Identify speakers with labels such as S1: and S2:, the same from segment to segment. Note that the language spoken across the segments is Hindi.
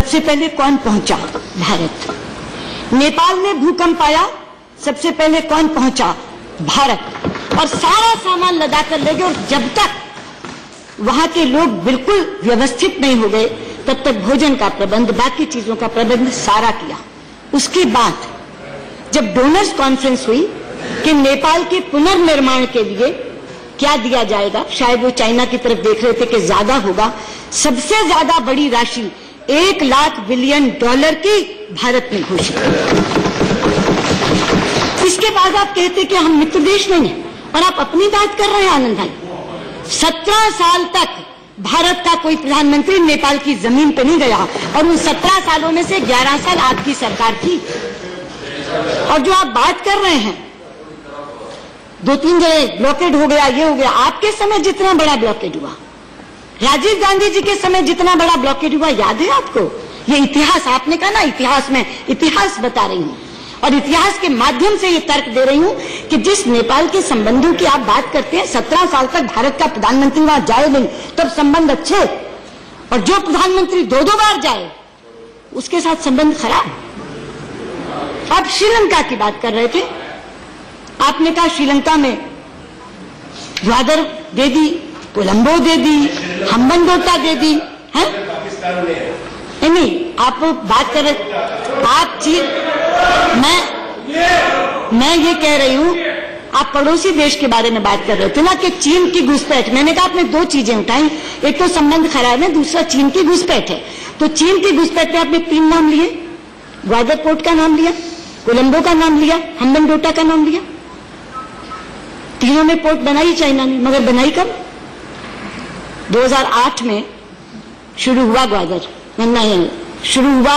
S1: सबसे पहले कौन पहुंचा? भारत। नेपाल में भूकंप आया, सबसे पहले कौन पहुंचा? भारत। और सारा सामान लदा कर ले गए, और जब तक वहां के लोग बिल्कुल व्यवस्थित नहीं हो गए तब तक भोजन का प्रबंध, बाकी चीजों का प्रबंध सारा किया। उसके बाद जब डोनर्स कॉन्फ्रेंस हुई कि नेपाल के पुनर्निर्माण के लिए क्या दिया जाएगा, शायद वो चाइना की तरफ देख रहे थे कि ज्यादा होगा, सबसे ज्यादा बड़ी राशि $1 लाख बिलियन की भारत ने घोषित की। इसके बाद आप कहते कि हम मित्र देश नहीं है, और आप अपनी बात कर रहे हैं आनंद भाई। 17 साल तक भारत का कोई प्रधानमंत्री नेपाल की जमीन पे नहीं गया, और उन 17 सालों में से 11 साल आपकी सरकार थी। और जो आप बात कर रहे हैं 2-3 जगह ब्लॉकेड हो गया, ये हो गया, आपके समय जितना बड़ा ब्लॉकेड हुआ, राजीव गांधी जी के समय जितना बड़ा ब्लॉकेड हुआ, याद है आपको? ये इतिहास, आपने कहा ना इतिहास में, इतिहास बता रही हूं, और इतिहास के माध्यम से ये तर्क दे रही हूं कि जिस नेपाल के संबंधों की आप बात करते हैं, 17 साल तक भारत का प्रधानमंत्री वहां जाए नहीं, तब संबंध अच्छे, और जो प्रधानमंत्री 2-2 बार जाए उसके साथ संबंध खराब। आप श्रीलंका की बात कर रहे थे, आपने कहा श्रीलंका में ग्वादर दे दी, कोलंबो दे दी, हम्बनटोटा दे दी, है? नहीं, आप बात कर रहे, आप चीज, मैं ये कह रही हूं, आप पड़ोसी देश के बारे में बात कर रहे थे ना कि चीन की घुसपैठ। मैंने कहा आपने 2 चीजें उठाई, एक तो संबंध खराब है, दूसरा चीन की घुसपैठ है। तो चीन की घुसपैठ में आपने 3 नाम लिए, ग्वादर पोर्ट का नाम लिया, कोलंबो का नाम लिया, हम्बनटोटा का नाम लिया। तीनों में पोर्ट बनाई चाइना ने, मगर बनाई कब? 2008 में शुरू हुआ ग्वादर, नहीं शुरू हुआ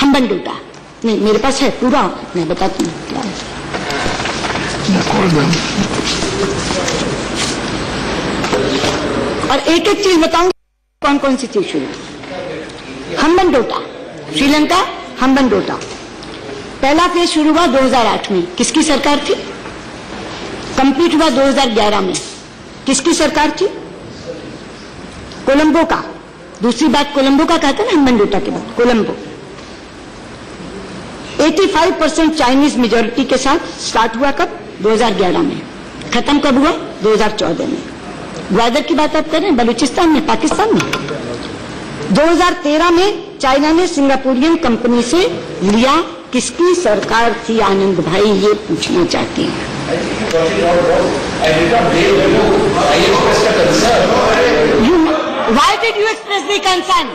S1: हम्बनटोटा। नहीं, मेरे पास है पूरा, मैं बताती हूँ क्या है। और एक एक चीज बताऊंगी कौन कौन सी चीज शुरू। हम्बनटोटा, श्रीलंका, हम्बनटोटा पहला फेज शुरू हुआ 2008 में, किसकी सरकार थी? कंप्लीट हुआ 2011 में, किसकी सरकार थी? कोलंबो का। दूसरी बात कोलंबो का कहते हैं ना, हम्बनटोटा के बाद कोलंबो। 85% चाइनीज मेजोरिटी के साथ स्टार्ट हुआ कब? 2011 में। खत्म कब हुआ? 2014 में। ग्वादर की बात आप कर रहे हैं, बलूचिस्तान में, पाकिस्तान में। 2013 में चाइना ने सिंगापुरियन कंपनी से लिया, किसकी सरकार थी आनंद भाई, ये पूछना चाहती हैं। Why did you express the concern?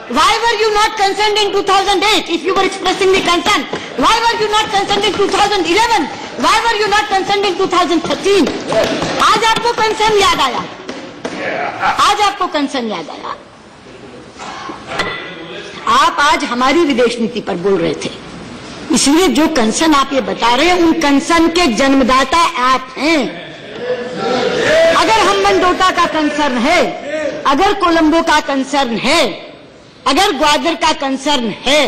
S1: Why were you not concerned in 2008 if you were expressing the concern? Why were you not concerned in 2011? Why were you not concerned in 2013? आज आपको कंसर्न याद आया, आज आपको कंसर्न याद आया। आप आज हमारी विदेश नीति पर बोल रहे थे, इसलिए जो कंसर्न आप ये बता रहे हैं, उन कंसर्न के जन्मदाता आप हैं। अगर हम्बनटोटा का कंसर्न है, अगर कोलंबो का कंसर्न है, अगर ग्वादर का कंसर्न है,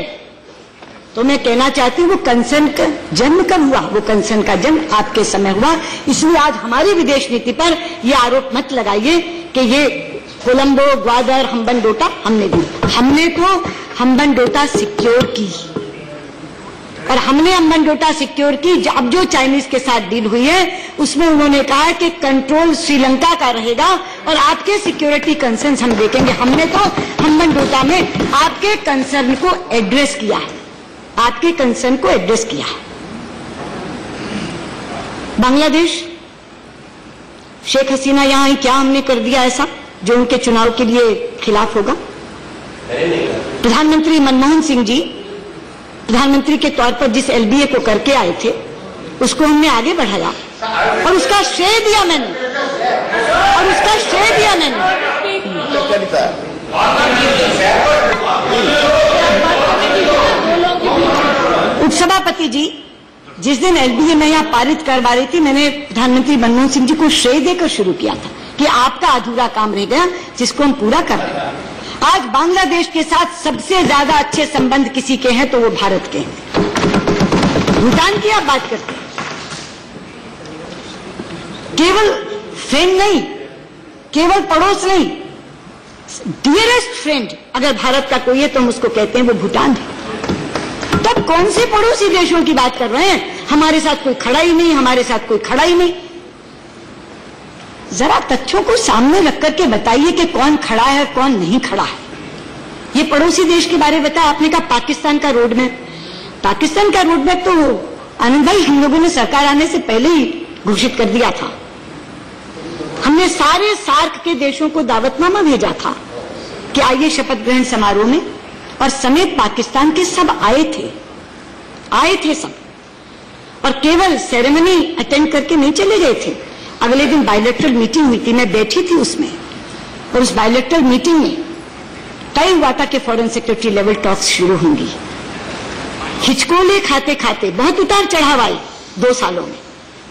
S1: तो मैं कहना चाहती हूँ वो कंसर्न का जन्म कब हुआ? वो कंसर्न का जन्म आपके समय हुआ। इसलिए आज हमारी विदेश नीति पर ये आरोप मत लगाइए कि ये कोलंबो, ग्वादर, हम्बनटोटा हमने दी। हमने तो हम्बनटोटा सिक्योर की, और हमने हम्बनटोटा सिक्योर की। अब जो चाइनीज के साथ डील हुई है उसमें उन्होंने कहा कि कंट्रोल श्रीलंका का रहेगा और आपके सिक्योरिटी कंसर्न्स हम देखेंगे। हमने तो हम्बनटोटा में आपके कंसर्न को एड्रेस किया है, आपके कंसर्न को एड्रेस किया है। बांग्लादेश, शेख हसीना यहां आई, क्या हमने कर दिया ऐसा जो उनके चुनाव के लिए खिलाफ होगा? प्रधानमंत्री मनमोहन सिंह जी प्रधानमंत्री के तौर पर जिस एलबीए को करके आए थे, उसको हमने आगे बढ़ाया, और उसका श्रेय दिया मैंने, और उसका श्रेय दिया मैंने। उपसभापति जी जिस दिन एलबीए में यहां पारित करवा रही थी, मैंने प्रधानमंत्री मनमोहन सिंह जी को श्रेय देकर शुरू किया था कि आपका अधूरा काम रह गया जिसको हम पूरा कर रहे हैं। आज बांग्लादेश के साथ सबसे ज्यादा अच्छे संबंध किसी के हैं तो वो भारत के हैं। भूटान की आप बात करते हैं, केवल फ्रेंड नहीं, केवल पड़ोस नहीं, डियरेस्ट फ्रेंड अगर भारत का कोई है तो हम उसको कहते हैं वो भूटान है। तब कौन से पड़ोसी देशों की बात कर रहे हैं? हमारे साथ कोई खड़ा ही नहीं, हमारे साथ कोई खड़ा ही नहीं। जरा तथ्यों को सामने रख करके बताइए कि कौन खड़ा है कौन नहीं खड़ा है। ये पड़ोसी देश के बारे में बताया आपने, कहा पाकिस्तान का रोड मैप। पाकिस्तान का रोड मैप तो आनंद भाई हम लोगों ने सरकार आने से पहले ही घोषित कर दिया था। हमने सारे सार्क के देशों को दावतनामा भेजा था कि आइए शपथ ग्रहण समारोह में, और समेत पाकिस्तान के सब आए थे सब, और केवल सेरेमनी अटेंड करके नहीं चले गए थे। अगले दिन बायलैटरल मीटिंग हुई थी, मैं बैठी थी उसमें, और उस बायलैटरल मीटिंग में तय हुआ था कि फॉरेन सेक्रेटरी लेवल टॉक्स शुरू होंगी। हिचकोले खाते खाते बहुत उतार चढ़ाव आए 2 सालों में,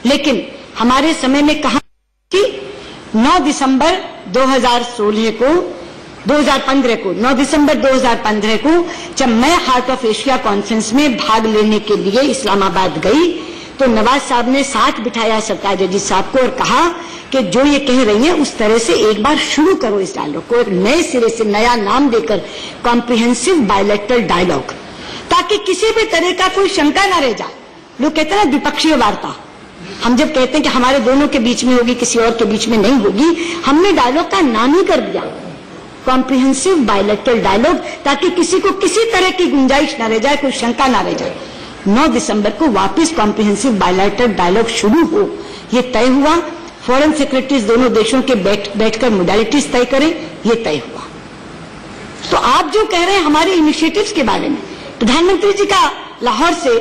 S1: लेकिन हमारे समय में कहा कि 9 दिसंबर 2015 को 9 दिसंबर 2015 को जब मैं हार्ट ऑफ एशिया कॉन्फ्रेंस में भाग लेने के लिए इस्लामाबाद गई तो नवाज साहब ने साथ बिठाया सरताज अजीज साहब को और कहा कि जो ये कह रही हैं उस तरह से एक बार शुरू करो इस डायलॉग को, एक नए सिरे से नया नाम देकर कॉम्प्रिहेंसिव बायलैटरल डायलॉग, ताकि किसी भी तरह का कोई शंका ना रह जाए। लोग कहते हैं ना द्विपक्षीय वार्ता, हम जब कहते हैं कि हमारे दोनों के बीच में होगी किसी और के बीच में नहीं होगी, हमने डायलॉग का नाम ही कर दिया कॉम्प्रिहेंसिव बायलैटरल डायलॉग, ताकि किसी को किसी तरह की गुंजाइश ना रह जाए, कोई शंका ना रह जाए। 9 दिसंबर को वापस कॉम्प्रिहेंसिव बायलैटरल डायलॉग शुरू हो, ये तय हुआ। फॉरेन सेक्रेटरीज दोनों देशों के बैठकर मोडालिटीज तय करें, ये तय हुआ। तो आप जो कह रहे हैं हमारे इनिशिएटिव्स के बारे में, प्रधानमंत्री जी का लाहौर से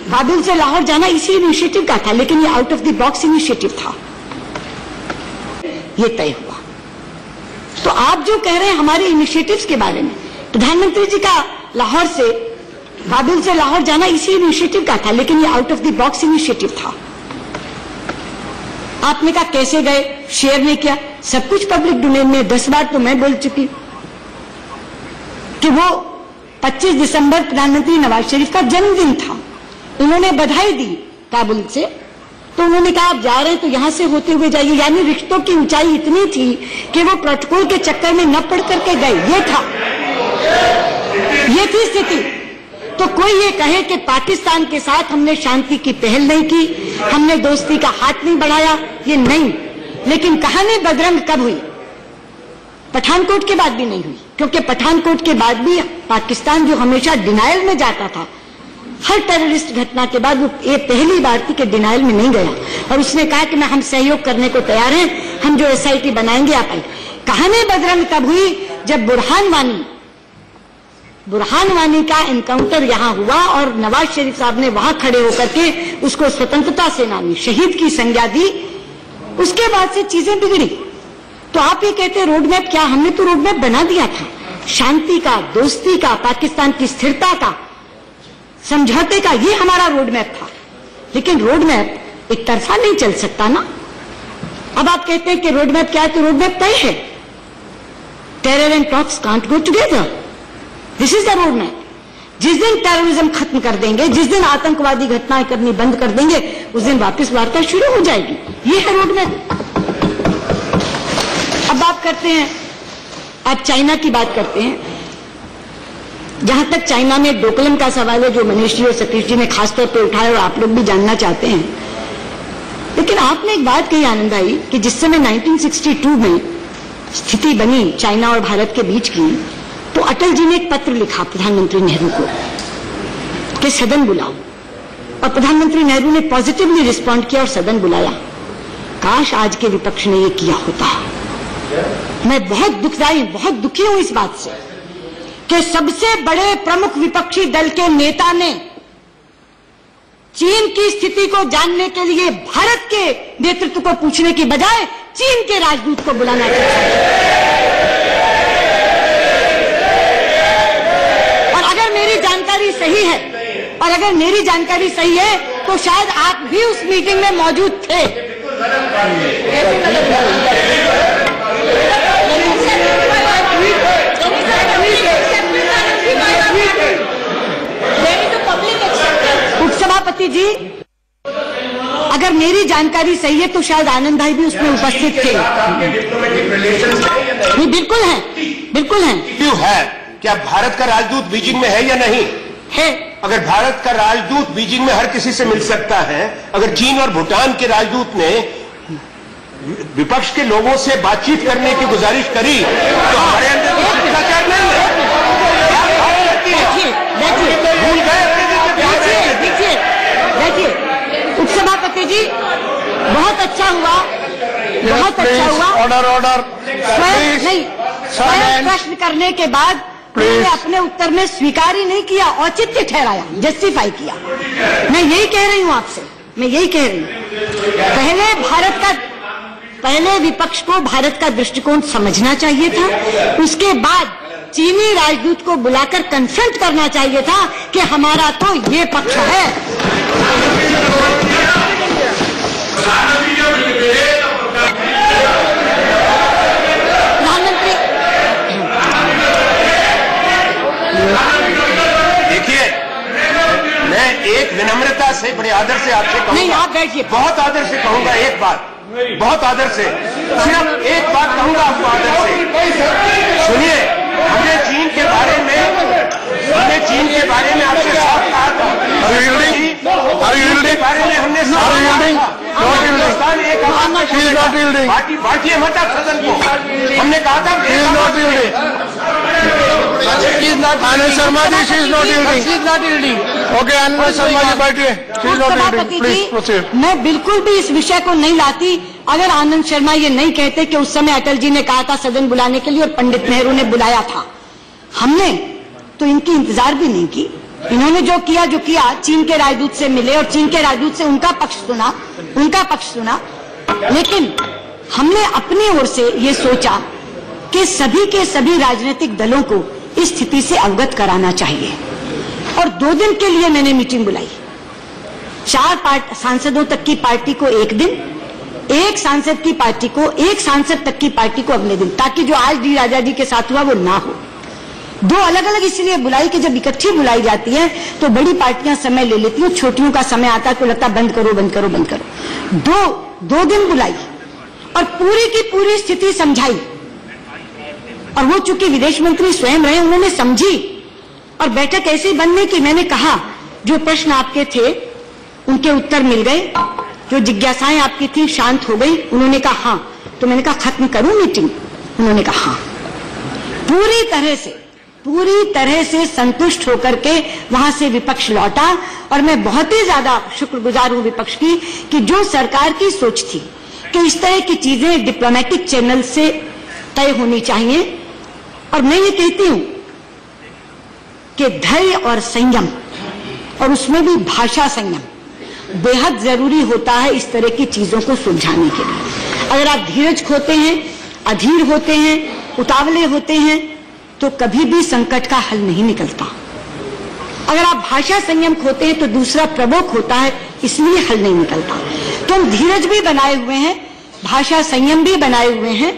S1: काबुल से लाहौर जाना इसी इनिशिएटिव का था, लेकिन ये out of the box initiative था, ये तय हुआ। तो आप जो कह रहे हैं हमारे इनिशिएटिव्स के बारे में, प्रधानमंत्री जी का लाहौर से काबुल से लाहौर जाना इसी इनिशिएटिव का था, लेकिन ये out of the box initiative था। आपने कहा कैसे गए, शेयर नहीं किया, सब कुछ पब्लिक डोमेन में। 10 बार तो मैं बोल चुकी कि वो 25 दिसंबर प्रधानमंत्री नवाज शरीफ का जन्मदिन था। उन्होंने बधाई दी काबुल से, तो उन्होंने कहा आप जा रहे हैं तो यहां से होते हुए जाइए, यानी रिश्तों की ऊंचाई इतनी थी कि वो प्रोटोकॉल के चक्कर में न पढ़ करके गए। ये थी स्थिति। तो कोई ये कहे कि पाकिस्तान के साथ हमने शांति की पहल नहीं की, हमने दोस्ती का हाथ नहीं बढ़ाया, ये नहीं। लेकिन कहानी बदरंग कब हुई? पठानकोट के बाद भी नहीं हुई, क्योंकि पठानकोट के बाद भी पाकिस्तान जो हमेशा डिनायल में जाता था, हर टेररिस्ट घटना के बाद वो ये पहली बार थी कि डिनायल में नहीं गया, और उसने कहा कि हम सहयोग करने को तैयार हैं, हम जो SIT बनाएंगे आप आए। कहानी बदरंग तब हुई जब बुरहान वानी का एनकाउंटर यहां हुआ और नवाज शरीफ साहब ने वहां खड़े होकर के उसको स्वतंत्रता सेनानी शहीद की संज्ञा दी। उसके बाद से चीजें बिगड़ी। तो आप ये कहते हैं रोड मैप, क्या हमने तो रोड मैप बना दिया था, शांति का, दोस्ती का, पाकिस्तान की स्थिरता का, समझौते का, ये हमारा रोड मैप था। लेकिन रोड मैप एक तरफा नहीं चल सकता ना। अब आप कहते हैं कि रोड मैप क्या है, तो रोड मैप तय है। Terror and talks can't go together, this is the road map. जिस दिन टेररिज्म खत्म कर देंगे, जिस दिन आतंकवादी घटनाएं करनी बंद कर देंगे, उस दिन वापस वार्ता शुरू हो जाएगी। ये है रोड मैप। अब बात करते हैं, आप चाइना की बात करते हैं। जहां तक चाइना में डोकलम का सवाल है, जो मनीष जी और सतीश जी ने खासतौर पर उठाया और आप लोग भी जानना चाहते हैं, लेकिन आपने एक बात कही आनंद भाई कि जिस समय 1962 में स्थिति बनी चाइना और भारत के बीच की, तो अटल जी ने एक पत्र लिखा प्रधानमंत्री नेहरू को कि सदन बुलाओ, और प्रधानमंत्री नेहरू ने पॉजिटिवली रिस्पॉन्ड किया और सदन बुलाया। काश आज के विपक्ष ने ये किया होता। मैं बहुत दुखी हूं इस बात से कि सबसे बड़े प्रमुख विपक्षी दल के नेता ने चीन की स्थिति को जानने के लिए भारत के नेतृत्व को पूछने की बजाय चीन के राजदूत को बुलाना चाहिए। और अगर मेरी जानकारी सही है तो शायद आप भी उस मीटिंग में मौजूद थे। उपसभापति जी, अगर मेरी जानकारी सही है तो शायद आनंद भाई भी उसमें उपस्थित थे। नहीं, बिल्कुल है, बिल्कुल है।
S2: क्यों है? क्या भारत का राजदूत बीजिंग में है या नहीं
S1: है?
S2: अगर भारत का राजदूत बीजिंग में हर किसी से मिल सकता है, अगर चीन और भूटान के राजदूत ने विपक्ष के लोगों से बातचीत करने की गुजारिश करी तो हमारे अंदर शिष्टाचार नहीं है।
S1: देखिए उपसभापति जी, बहुत अच्छा हुआ, बहुत अच्छा हुआ।
S3: ऑर्डर
S1: स्वयं प्रश्न करने के बाद मैंने अपने उत्तर में स्वीकार ही नहीं किया, औचित्य ठहराया, जस्टिफाई किया। मैं यही कह रही हूं आपसे, मैं यही कह रही हूं। पहले विपक्ष को भारत का दृष्टिकोण समझना चाहिए था, उसके बाद चीनी राजदूत को बुलाकर कन्फ्रंट करना चाहिए था कि हमारा तो ये पक्ष है। प्रधानमंत्री,
S2: देखिए, मैं एक विनम्रता से, बड़े आदर से आपसे कहूंगा।
S1: नहीं, आप बैठिए।
S2: बहुत आदर से कहूंगा एक बात, बहुत आदर से, सिर्फ एक बात कहूंगा आपको आदर से। सुनिए, हमने चीन के बारे में आपसे साफ कहा था। चीन के बारे में हमने साफ कहा था। हिंदुस्तान एक बांटिए मत आप सदन को। हमने कहा था
S3: Anand Sharma ji, she is not yielding. Okay, Anand Sharma ji बैठिए। She is not yielding, please proceed.
S1: मैं बिल्कुल भी इस विषय को नहीं लाती अगर आनंद शर्मा ये नहीं कहते कि उस समय अटल जी ने कहा था सदन बुलाने के लिए और पंडित नेहरू ने बुलाया था। हमने तो इनकी इंतजार भी नहीं की। इन्होंने जो किया, चीन के राजदूत से मिले और चीन के राजदूत से उनका पक्ष सुना। लेकिन हमने अपनी ओर से ये सोचा कि सभी के सभी राजनीतिक दलों को इस स्थिति से अवगत कराना चाहिए और 2 दिन के लिए मैंने मीटिंग बुलाई। 4 सांसदों तक की पार्टी को एक दिन, एक सांसद तक की पार्टी को अगले दिन, ताकि जो आज डी राजा जी के साथ हुआ वो ना हो। 2 अलग अलग इसलिए बुलाई कि जब इकट्ठी बुलाई जाती है तो बड़ी पार्टियां समय ले लेती हैं, छोटियों का समय आता है तो लगता बंद करो। 2 दिन बुलाई और पूरी की पूरी स्थिति समझाई और वो चूंकि विदेश मंत्री स्वयं रहे, उन्होंने समझी और बैठक ऐसे ही बंद नहीं की। मैंने कहा जो प्रश्न आपके थे उनके उत्तर मिल गए, जो जिज्ञासाएं आपकी थी शांत हो गई। उन्होंने कहा हाँ, तो मैंने कहा खत्म करूं मीटिंग? उन्होंने कहा हाँ। पूरी तरह से संतुष्ट होकर के वहां से विपक्ष लौटा और मैं बहुत ही ज्यादा शुक्रगुजार हूं विपक्ष की कि जो सरकार की सोच थी कि इस तरह की चीजें डिप्लोमेटिक चैनल से तय होनी चाहिए। और मैं ये कहती हूं कि धैर्य और संयम, और उसमें भी भाषा संयम बेहद जरूरी होता है इस तरह की चीजों को सुलझाने के लिए। अगर आप धीरज खोते हैं, अधीर होते हैं, उतावले होते हैं तो कभी भी संकट का हल नहीं निकलता। अगर आप भाषा संयम खोते हैं तो दूसरा प्रवोक होता है, इसलिए हल नहीं निकलता। तो हम धीरज भी बनाए हुए हैं, भाषा संयम भी बनाए हुए हैं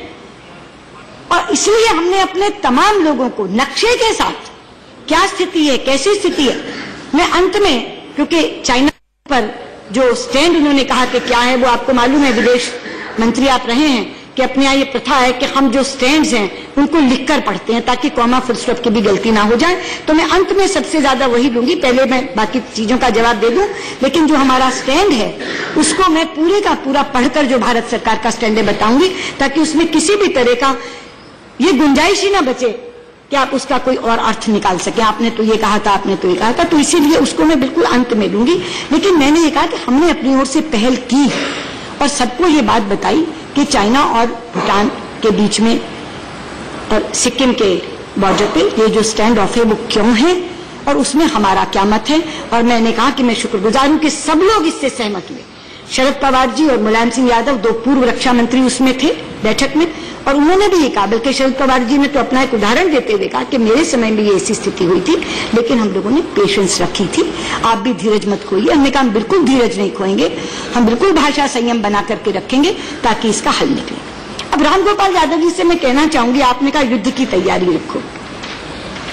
S1: और इसलिए हमने अपने तमाम लोगों को नक्शे के साथ क्या स्थिति है, कैसी स्थिति है। मैं अंत में, क्योंकि चाइना पर जो स्टैंड उन्होंने कहा कि क्या है वो आपको मालूम है, विदेश मंत्री आप रहे हैं कि अपने यहाँ ये प्रथा है कि हम जो स्टैंड्स हैं उनको लिखकर पढ़ते हैं ताकि कॉमा फुल स्टॉप की भी गलती ना हो जाए। तो मैं अंत में सबसे ज्यादा वही लूंगी, पहले मैं बाकी चीजों का जवाब दे दूं, लेकिन जो हमारा स्टैंड है उसको मैं पूरे का पूरा पढ़कर जो भारत सरकार का स्टैंड है बताऊंगी, ताकि उसमें किसी भी तरह का ये गुंजाइश ही ना बचे कि आप उसका कोई और अर्थ निकाल सके। आपने तो ये कहा था, आपने तो ये कहा था, तो इसीलिए उसको मैं बिल्कुल अंत में लूंगी। लेकिन मैंने ये कहा कि हमने अपनी ओर से पहल की और सबको ये बात बताई कि चाइना और भूटान के बीच में और सिक्किम के बॉर्डर पे ये जो स्टैंड ऑफ है वो क्यों है और उसमें हमारा क्या मत है। और मैंने कहा कि मैं शुक्रगुजार हूं कि सब लोग इससे सहमत हुए। शरद पवार जी और मुलायम सिंह यादव 2 पूर्व रक्षा मंत्री उसमें थे बैठक में, और उन्होंने भी ये कहा, बल्कि शरद पवार जी ने तो अपना एक उदाहरण देते हुए कहा कि मेरे समय में ये ऐसी स्थिति हुई थी लेकिन हम लोगों ने पेशेंस रखी थी, आप भी धीरज मत खोइए। हमने कहा हम बिल्कुल धीरज नहीं खोएंगे, हम बिल्कुल भाषा संयम बना करके रखेंगे ताकि इसका हल निकले। अब रामगोपाल यादव जी से मैं कहना चाहूंगी, आपने कहा युद्ध की तैयारी रखो।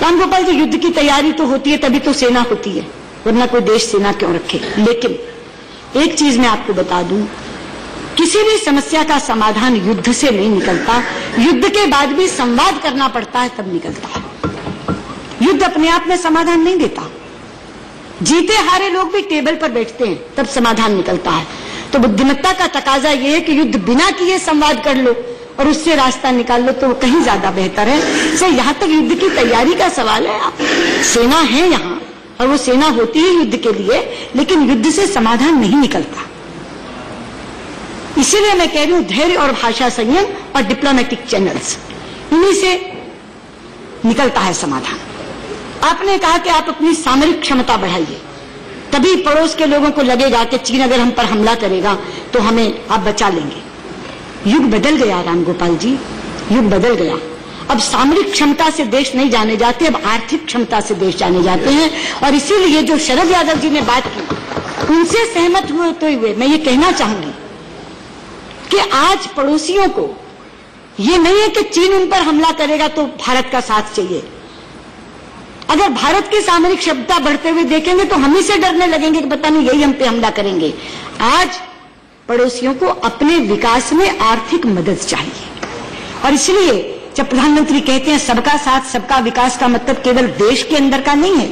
S1: रामगोपाल जी, युद्ध की तैयारी तो होती है तभी तो सेना होती है, वरना कोई देश सेना क्यों रखे। लेकिन एक चीज मैं आपको बता दूं, किसी भी समस्या का समाधान युद्ध से नहीं निकलता, युद्ध के बाद भी संवाद करना पड़ता है तब निकलता है। युद्ध अपने आप में समाधान नहीं देता, जीते हारे लोग भी टेबल पर बैठते हैं तब समाधान निकलता है। तो बुद्धिमत्ता का तकाजा यह है कि युद्ध बिना किए संवाद कर लो और उससे रास्ता निकाल लो तो कहीं ज्यादा बेहतर है। सर यहाँ तक युद्ध की तैयारी का सवाल है, सेना है यहाँ और वो सेना होती है युद्ध के लिए, लेकिन युद्ध से समाधान नहीं निकलता। इसीलिए मैं कह रही हूं धैर्य और भाषा संयम और डिप्लोमेटिक चैनल्स, इन्हीं से निकलता है समाधान। आपने कहा कि आप अपनी सामरिक क्षमता बढ़ाइए, तभी पड़ोस के लोगों को लगेगा कि चीन अगर हम पर हमला करेगा तो हमें आप बचा लेंगे। युग बदल गया राम गोपाल जी, युग बदल गया। अब सामरिक क्षमता से देश नहीं जाने जाते, अब आर्थिक क्षमता से देश जाने जाते हैं। और इसीलिए जो शरद यादव जी ने बात की उनसे सहमत होते हुए मैं ये कहना चाहूंगी कि आज पड़ोसियों को ये नहीं है कि चीन उन पर हमला करेगा तो भारत का साथ चाहिए। अगर भारत की सामरिक क्षमता बढ़ते हुए देखेंगे तो हम ही से डरने लगेंगे कि पता नहीं यही हम पे हमला करेंगे। आज पड़ोसियों को अपने विकास में आर्थिक मदद चाहिए और इसलिए जब प्रधानमंत्री कहते हैं सबका साथ सबका विकास का मतलब केवल देश के अंदर का नहीं है।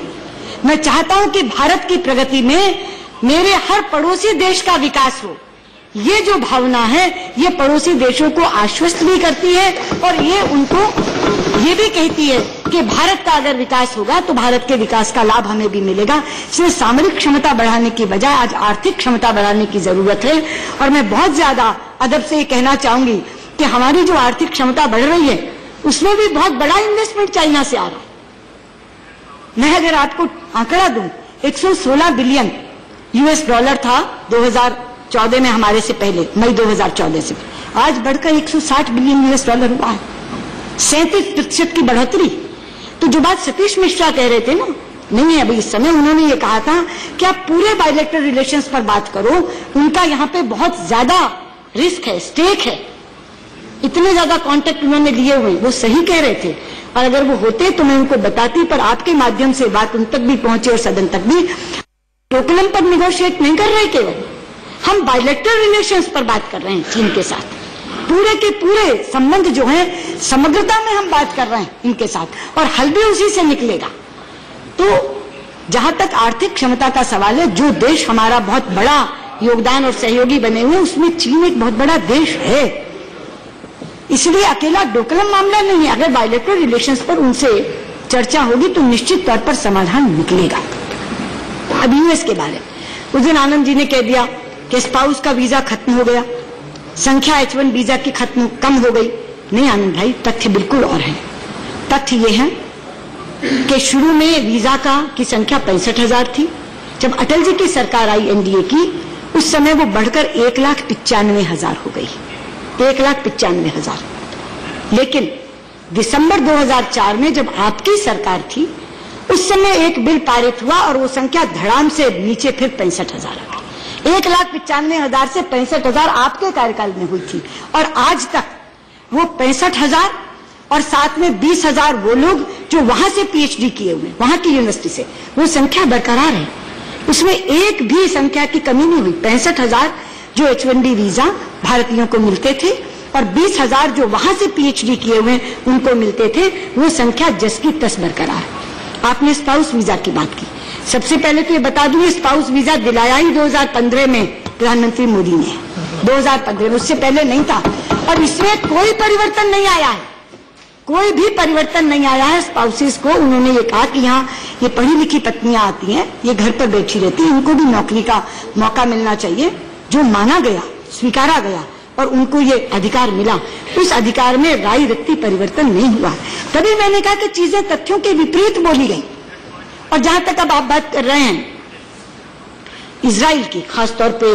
S1: मैं चाहता हूं कि भारत की प्रगति में मेरे हर पड़ोसी देश का विकास हो। ये जो भावना है ये पड़ोसी देशों को आश्वस्त भी करती है और ये उनको ये भी कहती है कि भारत का अगर विकास होगा तो भारत के विकास का लाभ हमें भी मिलेगा। इसलिए सामरिक क्षमता बढ़ाने की बजाय आज आर्थिक क्षमता बढ़ाने की जरूरत है। और मैं बहुत ज्यादा अदब से ये कहना चाहूंगी कि हमारी जो आर्थिक क्षमता बढ़ रही है उसमें भी बहुत बड़ा इन्वेस्टमेंट चाइना से आ रहा है। मैं अगर आपको आंकड़ा दूं, 116 बिलियन US डॉलर था 2014 में, हमारे से पहले मई 2014 से, आज बढ़कर 160 बिलियन US डॉलर हुआ है, 37% की बढ़ोतरी। तो जो बात सतीश मिश्रा कह रहे थे ना, नहीं है अभी इस समय, उन्होंने ये कहा था कि आप पूरे बायलैटरल रिलेशंस पर बात करो, उनका यहाँ पे बहुत ज्यादा रिस्क है, स्टेक है, इतने ज्यादा कॉन्टेक्ट उन्होंने लिए हुए, वो सही कह रहे थे। और अगर वो होते तो मैं उनको बताती, पर आपके माध्यम से बात उन तक भी पहुंचे और सदन तक भी। टोकलम पर निगोशिएट नहीं कर रहे, केवल हम बायलैटरल रिलेशंस पर बात कर रहे हैं चीन के साथ। पूरे के पूरे संबंध जो है समग्रता में हम बात कर रहे हैं इनके साथ और हल भी उसी से निकलेगा। तो जहां तक आर्थिक क्षमता का सवाल है, जो देश हमारा बहुत बड़ा योगदान और सहयोगी बने हुए उसमें चीन एक बहुत बड़ा देश है। इसलिए अकेला डोकलम मामला नहीं है, अगर बायलैटरल रिलेशंस पर उनसे चर्चा होगी तो निश्चित तौर पर समाधान निकलेगा। अब US के बारे में उस दिन आनंद जी ने कह दिया कि स्पाउस का वीजा खत्म हो गया, संख्या H1 वीजा की कम हो गई। नहीं आनंद भाई, तथ्य बिल्कुल और है। तथ्य ये है कि शुरू में वीजा की संख्या 65,000 थी। जब अटल जी की सरकार आई NDA की, उस समय वो बढ़कर 1,95,000 हो गई, 1,95,000। लेकिन दिसंबर 2004 में जब आपकी सरकार थी, उस समय एक बिल पारित हुआ और वो संख्या धड़ाम से नीचे फिर 65,000 आ गई। 1,95,000 से 65,000 आपके कार्यकाल में हुई थी और आज तक वो 65,000 और साथ में 20,000 वो लोग जो वहां से PhD किए हुए, वहां की यूनिवर्सिटी से, वो संख्या बरकरार है। उसमें एक भी संख्या की कमी नहीं हुई। 65,000 जो H1B वीजा भारतीयों को मिलते थे और 20,000 जो वहां से PhD किए हुए उनको मिलते थे, वो संख्या जस की तस बरकरार। आपने स्पाउस वीजा की बात की, सबसे पहले तो ये बता दूं, स्पाउस वीजा दिलाया ही 2015 में प्रधानमंत्री मोदी ने, 2015 में, उससे पहले नहीं था। और इसमें कोई परिवर्तन नहीं आया है, कोई भी परिवर्तन नहीं आया है स्पाउसेस को। उन्होंने ये कहा कि यहाँ ये पढ़ी लिखी पत्नियां आती हैं, ये घर पर बैठी रहती हैं, इनको भी नौकरी का मौका मिलना चाहिए, जो माना गया, स्वीकारा गया और उनको ये अधिकार मिला। उस अधिकार में राय रत्ती परिवर्तन नहीं हुआ। तभी मैंने कहा कि चीजें तथ्यों के विपरीत बोली गई। और जहां तक अब आप बात कर रहे हैं इजराइल की, खासतौर पे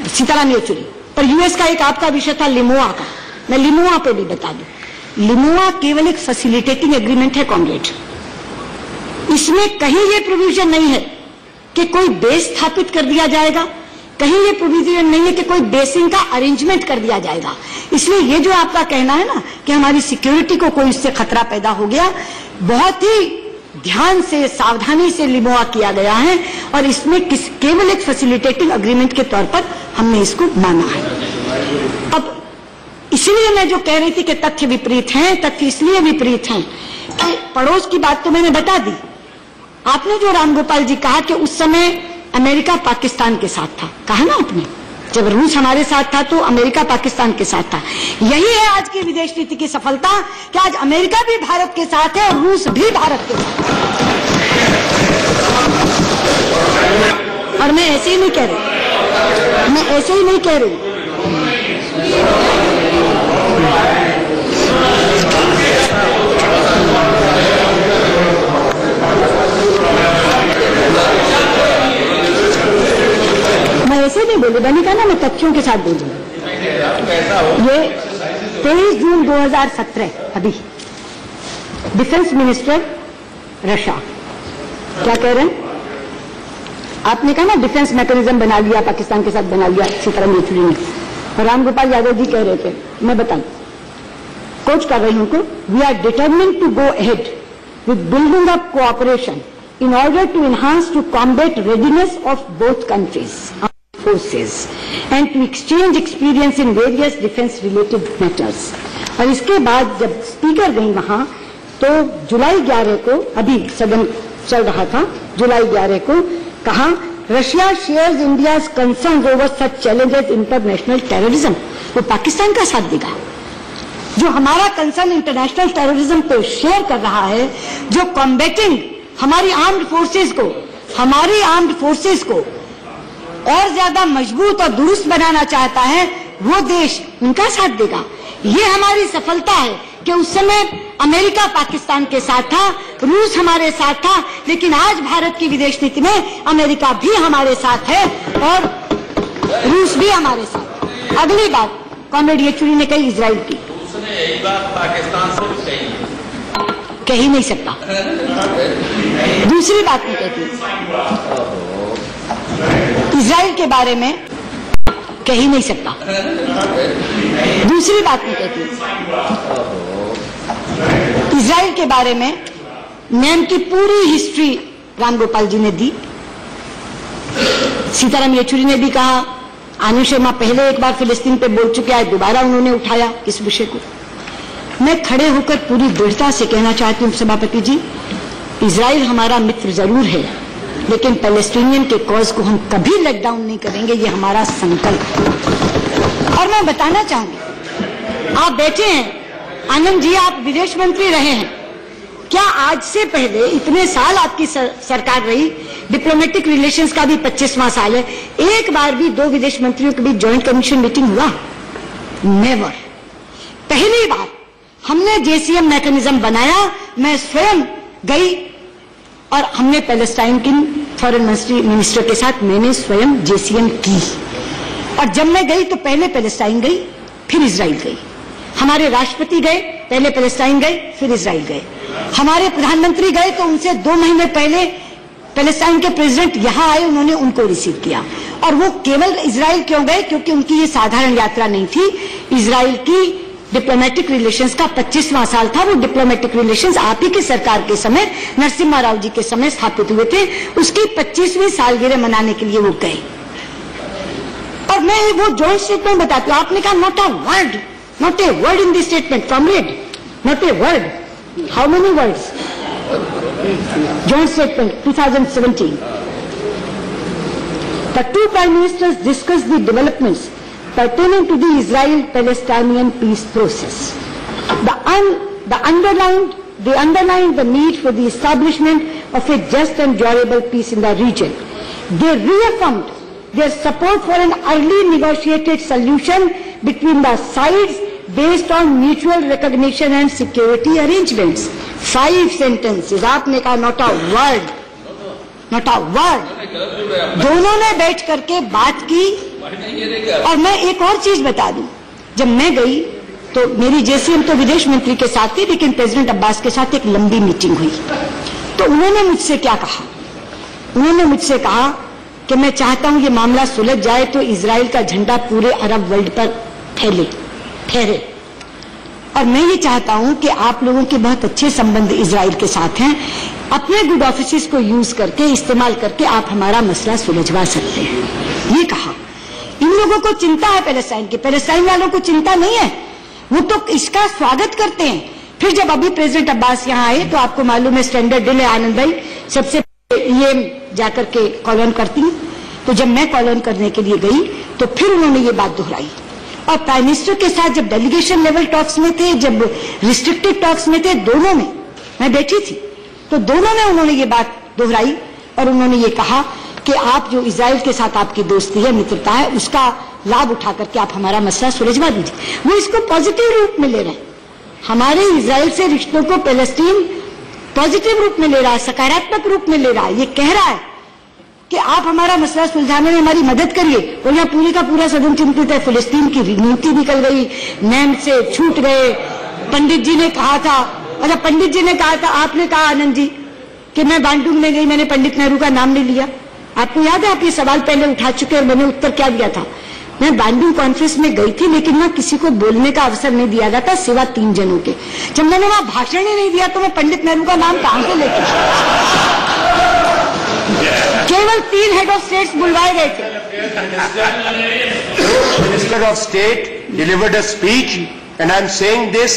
S1: सीताराम येचुरी, पर US का एक आपका विषय था लिमुआ का, मैं लिमुआ पे भी बता दूं। लिमुआ केवल एक फैसिलिटेटिंग एग्रीमेंट है कॉमरेड, इसमें कहीं ये प्रोविजन नहीं है कि कोई बेस स्थापित कर दिया जाएगा, कहीं ये प्रोविजन नहीं है कि कोई बेसिंग का अरेंजमेंट कर दिया जाएगा। इसलिए ये जो आपका कहना है ना कि हमारी सिक्योरिटी को कोई इससे खतरा पैदा हो गया, बहुत ही ध्यान से, सावधानी से लिमोआ किया गया है और इसमें केवल एक फैसिलिटेटिंग अग्रीमेंट के तौर पर हमने इसको माना है। अब इसलिए मैं जो कह रही थी कि तथ्य विपरीत हैं, तथ्य इसलिए विपरीत हैं कि पड़ोस की बात तो मैंने बता दी। आपने जो रामगोपाल जी कहा कि उस समय अमेरिका पाकिस्तान के साथ था, कहा ना आपने, जब रूस हमारे साथ था तो अमेरिका पाकिस्तान के साथ था। यही है आज की विदेश नीति की सफलता कि आज अमेरिका भी भारत के साथ है और रूस भी भारत के साथ है। और मैं ऐसे ही नहीं कह रही, मैं ऐसे ही नहीं कह रही। ऐसे नहीं बोलूं, मैंने कहा ना मैं तथ्यों के साथ बोलूंगा। ये 23 जून 2017 अभी डिफेंस मिनिस्टर रशिया क्या कह रहे हैं? आपने कहा ना डिफेंस मैकेनिज्म बना लिया, पाकिस्तान के साथ बना लिया सीताराम येचुरी ने, और रामगोपाल यादव जी कह रहे थे, मैं बताऊं, कोच कर रही हूं को, we are determined to go ahead with building up cooperation in order to enhance to combat readiness of both countries forces and to exchange experience in various defense related matters। और इसके बाद जब स्पीकर गई वहां तो जुलाई 11 को, अभी सदन चल रहा था, जुलाई 11 को कहा Russia shares India's concern over such challenges international terrorism. वो पाकिस्तान का साथ देगा जो हमारा कंसर्न इंटरनेशनल टेररिज्म पे शेयर कर रहा है, जो कॉम्बेटिंग हमारी आर्म्ड फोर्सेस को और ज्यादा मजबूत और दुरुस्त बनाना चाहता है, वो देश उनका साथ देगा। ये हमारी सफलता है कि उस समय अमेरिका पाकिस्तान के साथ था, रूस हमारे साथ था, लेकिन आज भारत की विदेश नीति में अमेरिका भी हमारे साथ है और रूस भी हमारे साथ। अगली बात कॉमरेड येचुरी ने कही इजराइल की,
S4: यही बात पाकिस्तान से भी कही
S1: कह ही नहीं सकता। दूसरी बात नहीं कहती, इजराइल के बारे में कह ही नहीं सकता। दूसरी बात नहीं कहती, इजराइल के बारे में मैम की पूरी हिस्ट्री रामगोपाल जी ने दी, सीताराम येचुरी ने भी कहा, आनंद शर्मा पहले एक बार फिलिस्तीन पे बोल चुके हैं, दोबारा उन्होंने उठाया इस विषय को। मैं खड़े होकर पूरी दृढ़ता से कहना चाहती हूं सभापति जी, इजराइल हमारा मित्र जरूर है, लेकिन पैलेस्टीनियन के कॉज को हम कभी लेट डाउन नहीं करेंगे, ये हमारा संकल्प है। और मैं बताना चाहूंगी, आप बैठे हैं आनंद जी, आप विदेश मंत्री रहे हैं, क्या आज से पहले इतने साल आपकी सरकार रही, डिप्लोमेटिक रिलेशंस का भी 25वां साल है, एक बार भी दो विदेश मंत्रियों के बीच ज्वाइंट कमीशन मीटिंग हुआ? नेवर। पहली बार हमने जेसीएम मैकेनिज्म बनाया, मैं स्वयं गई और हमने पैलेस्टाइन की फॉरेन मिनिस्टर के साथ मैंने स्वयं जेसीएम की। और जब मैं गई तो पहले पैलेस्टाइन गई, फिर इजराइल गई। हमारे राष्ट्रपति गए, पहले पैलेस्टाइन गए, फिर इजराइल गए। हमारे प्रधानमंत्री गए तो उनसे 2 महीने पहले पैलेस्टाइन के प्रेसिडेंट यहां आए, उन्होंने उनको रिसीव किया। और वो केवल इजराइल क्यों गए? क्योंकि उनकी ये साधारण यात्रा नहीं थी, इजराइल की डिप्लोमेटिक रिलेशंस का 25वां साल था। वो डिप्लोमेटिक रिलेशंस आप ही की सरकार के समय, नरसिम्हा राव जी के समय स्थापित हुए थे, उसकी 25वीं सालगिरह मनाने के लिए वो गए। और मैं वो जॉइंट स्टेटमेंट बताती हूँ, आपने कहा not a word in this statement, comrade, not a word. How many words? Joint statement 2017। The two prime ministers discussed the developments pertaining to the Israel-Palestinian peace process. They underlined the need for the establishment of a just and durable peace in the region. They reaffirmed their support for an early negotiated solution between the sides based on mutual recognition and security arrangements. 5 sentences. आपने कहा not a word. Not a word. दोनों ने बैठ करके बात की। और मैं एक और चीज बता दूं, जब मैं गई तो मेरी जेसीएम तो विदेश मंत्री के साथ थी, लेकिन प्रेसिडेंट अब्बास के साथ एक लंबी मीटिंग हुई। तो उन्होंने मुझसे क्या कहा? उन्होंने मुझसे कहा कि मैं चाहता हूं ये मामला सुलझ जाए तो इजराइल का झंडा पूरे अरब वर्ल्ड पर फहरे। और मैं ये चाहता हूं कि आप लोगों के बहुत अच्छे संबंध इजराइल के साथ हैं, अपने गुड ऑफिसेस को यूज करके, इस्तेमाल करके आप हमारा मसला सुलझवा सकते हैं। ये कहा। इन लोगों को चिंता है पैलेस्टाइन की, पैलेस्टाइन वालों को चिंता नहीं है, वो तो इसका स्वागत करते हैं। फिर जब अभी प्रेसिडेंट अब्बास यहाँ आए तो आपको मालूम है स्टैंडर्ड डिले आनंद भाई सबसे ये जाकर के कॉल ऑन करती हूँ, तो जब मैं कॉल ऑन करने के लिए गई तो फिर उन्होंने ये बात दोहराई। और प्राइम मिनिस्टर के साथ जब डेलीगेशन लेवल टॉक्स में थे, जब रिस्ट्रिक्टेड टॉक्स में थे, दोनों में मैं बैठी थी, तो दोनों में उन्होंने ये बात दोहराई और उन्होंने ये कहा कि आप जो इजराइल के साथ आपकी दोस्ती है, मित्रता है, उसका लाभ उठा करके आप हमारा मसला सुलझवा दीजिए। वो इसको पॉजिटिव रूप में ले रहे हैं, हमारे इजराइल से रिश्तों को पैलेस्टीन पॉजिटिव रूप में ले रहा है, सकारात्मक रूप में ले रहा है। ये कह रहा है कि आप हमारा मसला सुलझाने में हमारी मदद करिए। और यहाँ पूरी का पूरा सदन चिंतित है, फिलिस्तीन की नीति निकल गई, नैम से छूट गए। पंडित जी ने कहा था, अच्छा पंडित जी ने कहा था, आपने कहा आनंद जी कि मैं बांडुंग में गई, मैंने पंडित नेहरू का नाम नहीं लिया। आपको याद है, आप ये सवाल पहले उठा चुके और मैंने उत्तर क्या दिया था? मैं बांडुंग कॉन्फ्रेंस में गई थी, लेकिन वहां किसी को बोलने का अवसर नहीं दिया गया था सिवा 3 जनों के। जब मैंने वहां भाषण ही नहीं दिया तो मैं पंडित नेहरू का नाम कहां से लेती? केवल 3 हेड ऑफ स्टेट्स बुलवाए गए थे।
S2: Minister of state delivered a speech and I am saying this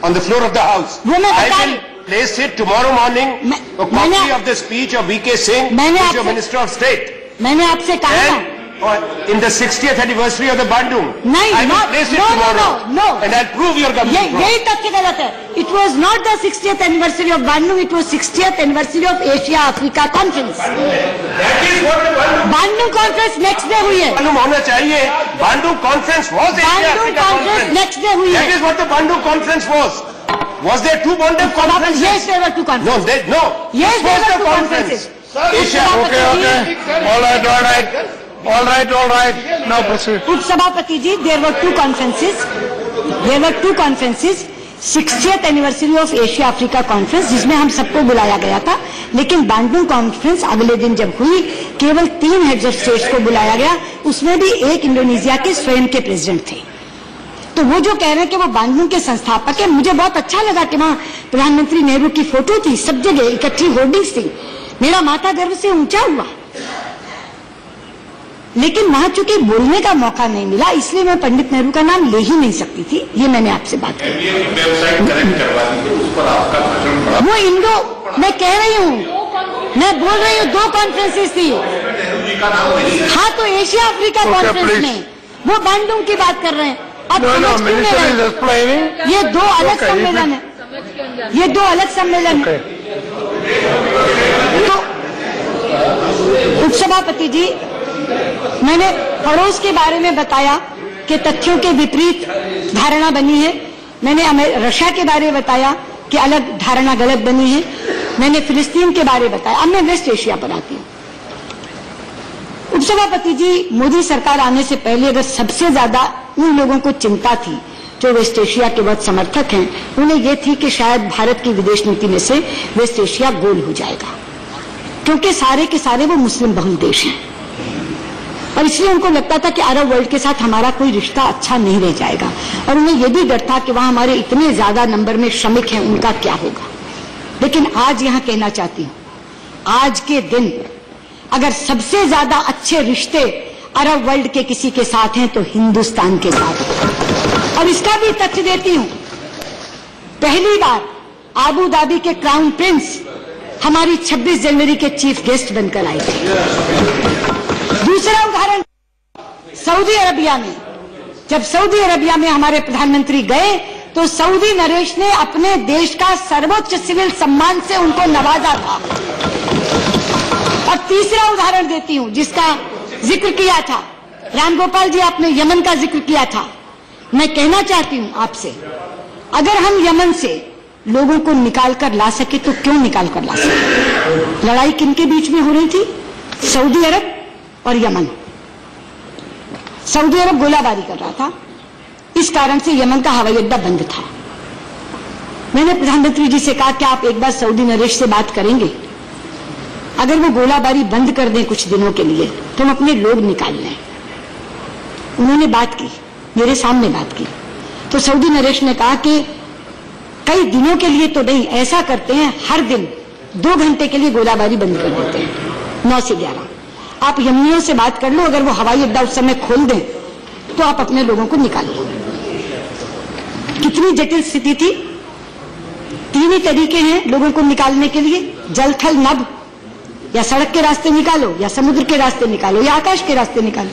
S2: on the floor of the house. I will place it tomorrow morning, a copy of the speech of V.K. Singh, your Minister of State.
S1: मैंने आपसे कहा था,
S2: in the 60th anniversary of the Bandung, I will place it tomorrow, and I'll prove your government wrong.
S1: यही तथ्य गलत है। It was not the 60th anniversary of Bandung, it was 60th anniversary of Asia Africa Conference.
S2: That is what the
S1: Bandung Conference next day हुई है।
S2: मालूम होना चाहिए, Bandung Conference was Asia Africa Conference.
S1: Next day हुई है।
S2: That is what the Bandung Conference was. Was there 2 Bandung conferences?
S1: Yes, there were 2 conferences.
S2: No.
S1: Yes, there were 2 conferences.
S2: Asia.
S3: Okay. All right. Now proceed.
S1: उपसभापति जी, there were 2 conferences. There were 2 conferences. 60th anniversary of Asia Africa Conference, जिसमें हम सबको बुलाया गया था, लेकिन बांडुंग कॉन्फ्रेंस अगले दिन जब हुई, केवल 3 हेड्स ऑफ स्टेट्स को बुलाया गया, उसमें भी एक इंडोनेशिया के स्वयं के प्रेसिडेंट थे। तो वो जो कह रहे हैं कि वो बांडुंग के संस्थापक है, मुझे बहुत अच्छा लगा कि वहां प्रधानमंत्री नेहरू की फोटो थी, सब जगह इकट्ठी होर्डिंग्स थी, मेरा माथा गर्व से ऊंचा हुआ। लेकिन वहां चूंकि बोलने का मौका नहीं मिला, इसलिए मैं पंडित नेहरू का नाम ले ही नहीं सकती थी। ये मैंने आपसे बात की। वो इंडो, मैं कह रही हूँ, मैं बोल रही हूँ 2 कॉन्फ्रेंसेस थी। हाँ, तो एशिया अफ्रीका कॉन्फ्रेंस में वो बांडुंग की बात कर रहे हैं। अब ये 2 अलग सम्मेलन है, ये 2 अलग सम्मेलन है। तो उपसभापति जी, मैंने पड़ोस के बारे में बताया कि तथ्यों के विपरीत धारणा बनी है। मैंने रशिया के बारे में बताया कि अलग धारणा गलत बनी है। मैंने फिलिस्तीन के बारे में बताया। अब मैं वेस्ट एशिया पर आती हूँ। उपसभापति जी, मोदी सरकार आने से पहले अगर सबसे ज्यादा उन लोगों को चिंता थी जो वेस्ट एशिया के बहुत समर्थक हैं, उन्हें यह थी कि शायद भारत की विदेश नीति में से वेस्ट एशिया गोल हो जाएगा, क्योंकि सारे के सारे वो मुस्लिम बहुल देश हैं, और इसलिए उनको लगता था कि अरब वर्ल्ड के साथ हमारा कोई रिश्ता अच्छा नहीं रह जाएगा। और उन्हें यह भी डर था कि वहां हमारे इतने ज्यादा नंबर में श्रमिक हैं, उनका क्या होगा। लेकिन आज यहां कहना चाहती हूं, आज के दिन अगर सबसे ज्यादा अच्छे रिश्ते अरब वर्ल्ड के किसी के साथ हैं तो हिंदुस्तान के साथ। और इसका भी तथ्य देती हूं, पहली बार आबू धाबी के क्राउन प्रिंस हमारी 26 जनवरी के चीफ गेस्ट बनकर आए थे। दूसरा उदाहरण, सऊदी अरबिया में, जब सऊदी अरबिया में हमारे प्रधानमंत्री गए तो सऊदी नरेश ने अपने देश का सर्वोच्च सिविल सम्मान से उनको नवाजा था। और तीसरा उदाहरण देती हूं, जिसका जिक्र किया था रामगोपाल जी, आपने यमन का जिक्र किया था। मैं कहना चाहती हूं आपसे, अगर हम यमन से लोगों को निकाल कर ला सके तो क्यों निकाल कर ला सके। लड़ाई किनके बीच में हो रही थी? सऊदी अरब और यमन। सऊदी अरब गोलाबारी कर रहा था, इस कारण से यमन का हवाई अड्डा बंद था। मैंने प्रधानमंत्री जी से कहा कि आप एक बार सऊदी नरेश से बात करेंगे, अगर वो गोलाबारी बंद कर दें कुछ दिनों के लिए तो हम अपने लोग निकाल लें। उन्होंने बात की, मेरे सामने बात की। तो सऊदी नरेश ने कहा कि कई दिनों के लिए तो नहीं, ऐसा करते हैं हर दिन 2 घंटे के लिए गोलाबारी बंद कर देते हैं 9 से 11। आप यमनियों से बात कर लो, अगर वो हवाई अड्डा उस समय खोल दें तो आप अपने लोगों को निकाल लो। कितनी जटिल स्थिति थी। 3 ही तरीके हैं लोगों को निकालने के लिए, जल थल नभ, या सड़क के रास्ते निकालो, या समुद्र के रास्ते निकालो, या आकाश के रास्ते निकालो।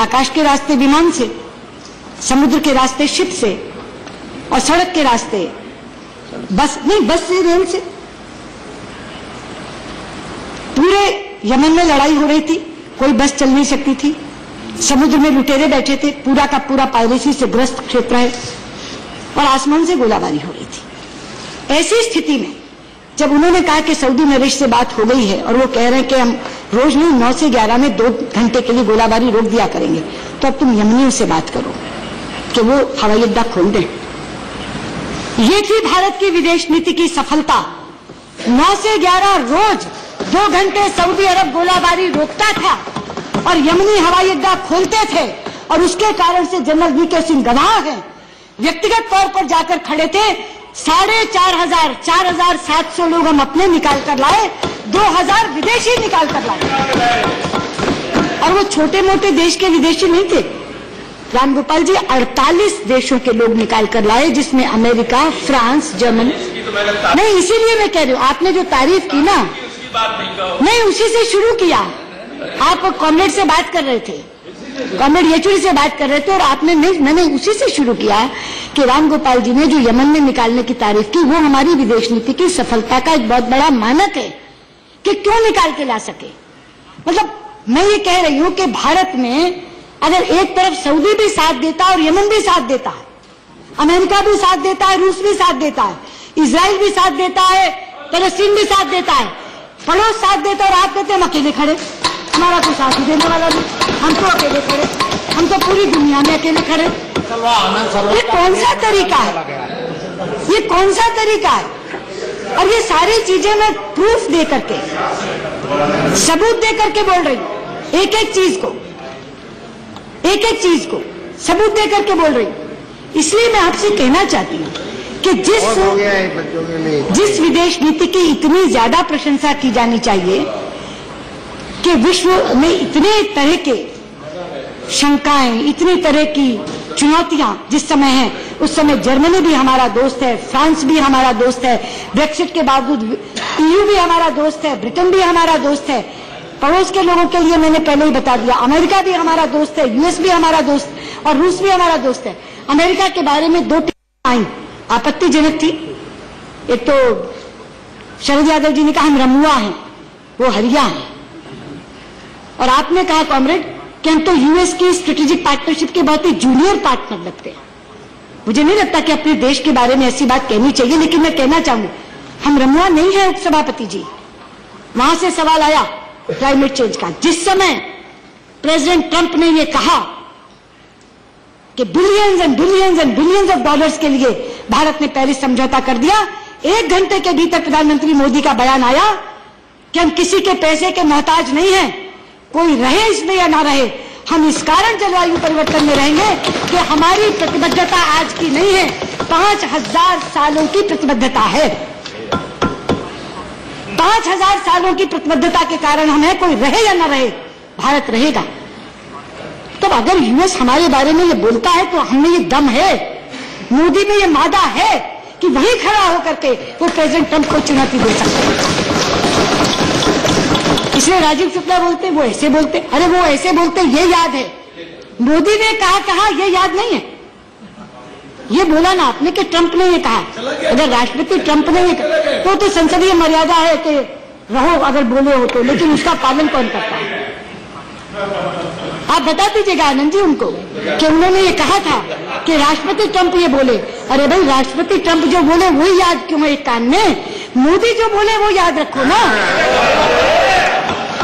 S1: आकाश के रास्ते विमान से, समुद्र के रास्ते शिप से, और सड़क के रास्ते बस से, रेल से। पूरे यमन में लड़ाई हो रही थी, कोई बस चल नहीं सकती थी, समुद्र में लुटेरे बैठे थे, पूरा का पूरा पायरेसी से ग्रस्त क्षेत्र है, और आसमान से गोलाबारी हो रही थी। ऐसी स्थिति में जब उन्होंने कहा कि सऊदी नरेश से बात हो गई है और वो कह रहे हैं कि हम रोज नहीं 9 से 11 में 2 घंटे के लिए गोलाबारी रोक दिया करेंगे, तो अब तुम यमनियों से बात करो कि वो हवाई अड्डा खोल दें। ये थी भारत की विदेश नीति की सफलता। 9 से 11 रोज 2 घंटे सऊदी अरब गोलाबारी रोकता था और यमनी हवाई अड्डा खोलते थे, और उसके कारण से जनरल वीके सिंह गवाह हैं, व्यक्तिगत तौर पर जाकर खड़े थे। 4,700 लोग हम अपने निकाल कर लाए, 2,000 विदेशी निकाल कर लाए, और वो छोटे मोटे देश के विदेशी नहीं थे रामगोपाल जी, 48 देशों के लोग निकाल कर लाए, जिसमें अमेरिका, फ्रांस, जर्मनी। नहीं, इसीलिए मैं कह रही हूँ, आपने जो तारीफ की ना, नहीं उसी से शुरू किया। आप कॉमरेड से बात कर रहे थे, कॉमरेड येचुरी से बात कर रहे थे, और आपने नहीं, मैंने उसी से शुरू किया कि रामगोपाल जी ने जो यमन में निकालने की तारीफ की, वो हमारी विदेश नीति की सफलता का एक बहुत बड़ा मानक है कि क्यों निकाल के ला सके। मतलब मैं ये कह रही हूं कि भारत में अगर एक तरफ सऊदी भी साथ देता है और यमन भी साथ देता है, अमेरिका भी साथ देता है, रूस भी साथ देता है, इजराइल भी साथ देता है, फलस्तीन भी साथ देता है, पड़ोस साथ देता है, और आप कहते हैं हम अकेले खड़े, हमारा कोई साथ देने वाला नहीं, हम तो अकेले खड़े, हम तो पूरी दुनिया में अकेले खड़े। ये कौन सा तरीका है? ये कौन सा तरीका है? और ये सारी चीजें मैं प्रूफ दे करके, सबूत दे करके बोल रही हूं, एक एक चीज को सबूत दे करके बोल रही हूं। इसलिए मैं आपसे कहना चाहती हूं कि जिस विदेश नीति की इतनी ज्यादा प्रशंसा की जानी चाहिए, कि विश्व में इतने तरह के शंकाएं, इतनी तरह की चुनौतियां जिस समय हैं, उस समय जर्मनी भी हमारा दोस्त है, फ्रांस भी हमारा दोस्त है, ब्रेक्सिट के बावजूद EU भी हमारा दोस्त है, ब्रिटेन भी हमारा दोस्त है, पड़ोस के लोगों के लिए मैंने पहले ही बता दिया, अमेरिका भी हमारा दोस्त है, US भी हमारा दोस्त, और रूस भी हमारा दोस्त है। अमेरिका के बारे में 2 टिप्पणियां आई, आपत्तिजनक थी। एक तो शरद यादव जी ने कहा हम रमुआ हैं, वो हरिया हैं, और आपने कहा कॉमरेड कि हम तो US की स्ट्रेटेजिक पार्टनरशिप के बहुत ही जूनियर पार्टनर लगते हैं। मुझे नहीं लगता कि अपने देश के बारे में ऐसी बात कहनी चाहिए, लेकिन मैं कहना चाहूंगी हम रमुआ नहीं है उपसभापति जी। वहां से सवाल आया क्लाइमेट चेंज का, जिस समय प्रेसिडेंट ट्रंप ने यह कहा कि billions and billions and billions of dollars के लिए भारत ने पेरिस समझौता कर दिया, 1 घंटे के भीतर प्रधानमंत्री मोदी का बयान आया कि हम किसी के पैसे के मोहताज नहीं हैं, कोई रहे इसमें या ना रहे, हम इस कारण जलवायु परिवर्तन में रहेंगे कि हमारी प्रतिबद्धता आज की नहीं है, 5000 सालों की प्रतिबद्धता है। 5000 सालों की प्रतिबद्धता के कारण हम है, कोई रहे या ना रहे, भारत रहेगा। तब अगर US हमारे बारे में ये बोलता है तो हमें ये दम है, मोदी में ये मादा है कि वहीं खड़ा होकर के वो प्रेसिडेंट ट्रंप को चुनौती दे सकते हैं। इसलिए राजीव शुक्ला बोलते, वो ऐसे बोलते, अरे वो ऐसे बोलते ये याद है, मोदी ने कहा ये याद नहीं है। ये बोला ना आपने कि ट्रंप ने ये कहा, अगर राष्ट्रपति ट्रंप ने ये तो संसदीय मर्यादा है कि रहो अगर बोले हो तो, लेकिन उसका पालन कौन करता है? आप बता दीजिएगा आनंद जी उनको कि उन्होंने ये कहा था कि राष्ट्रपति ट्रंप ये बोले। अरे भाई राष्ट्रपति ट्रंप जो बोले वही याद क्यों है एक कान में, मोदी जो बोले वो याद रखो ना।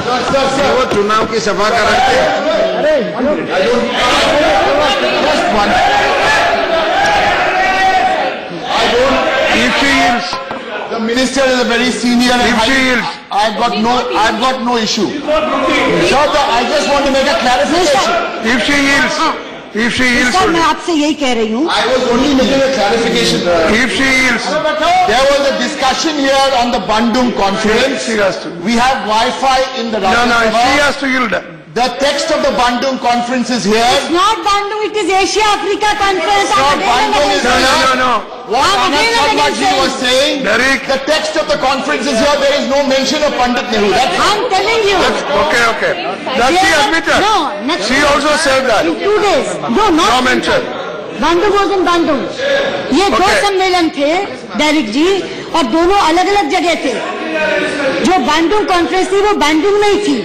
S3: वो चुनाव की सभा का रखते
S5: The minister is a very senior. I've got no issue. So I just want to make a clarification.
S3: If she yields, If she yields,
S1: sir मैं आपसे यही कह रही हूँ।
S5: I was only making a clarification.
S3: If she yields,
S5: There was a discussion here on the Bandung conference.
S3: she has to.
S5: We have Wi-Fi in the
S3: No,
S5: Rajya
S3: she
S5: Sabha.
S3: has to yield.
S5: The text of the Bandung conference is here.
S1: It's not Bandung, it is Asia Africa conference.
S5: not Bandung, is
S3: No.
S5: What
S1: I'm
S5: Anand
S1: again and
S5: Sharma
S1: again
S5: ji was saying,
S3: Derek.
S5: the text of the conference is here. There is no mention of Pandit Nehru. That's
S1: I'm telling you.
S3: Okay. That she admitted.
S1: No, nothing.
S3: She also said that.
S1: In 2 days. No,
S3: No
S1: not
S3: mention.
S1: Bandung was in Bandung. ये दो
S3: Okay.
S1: सम्मेलन थे डेरिक जी, और दोनों अलग अलग जगह थे। जो बैंडुंग कॉन्फ्रेंस थी वो बैंडुंग में ही थी।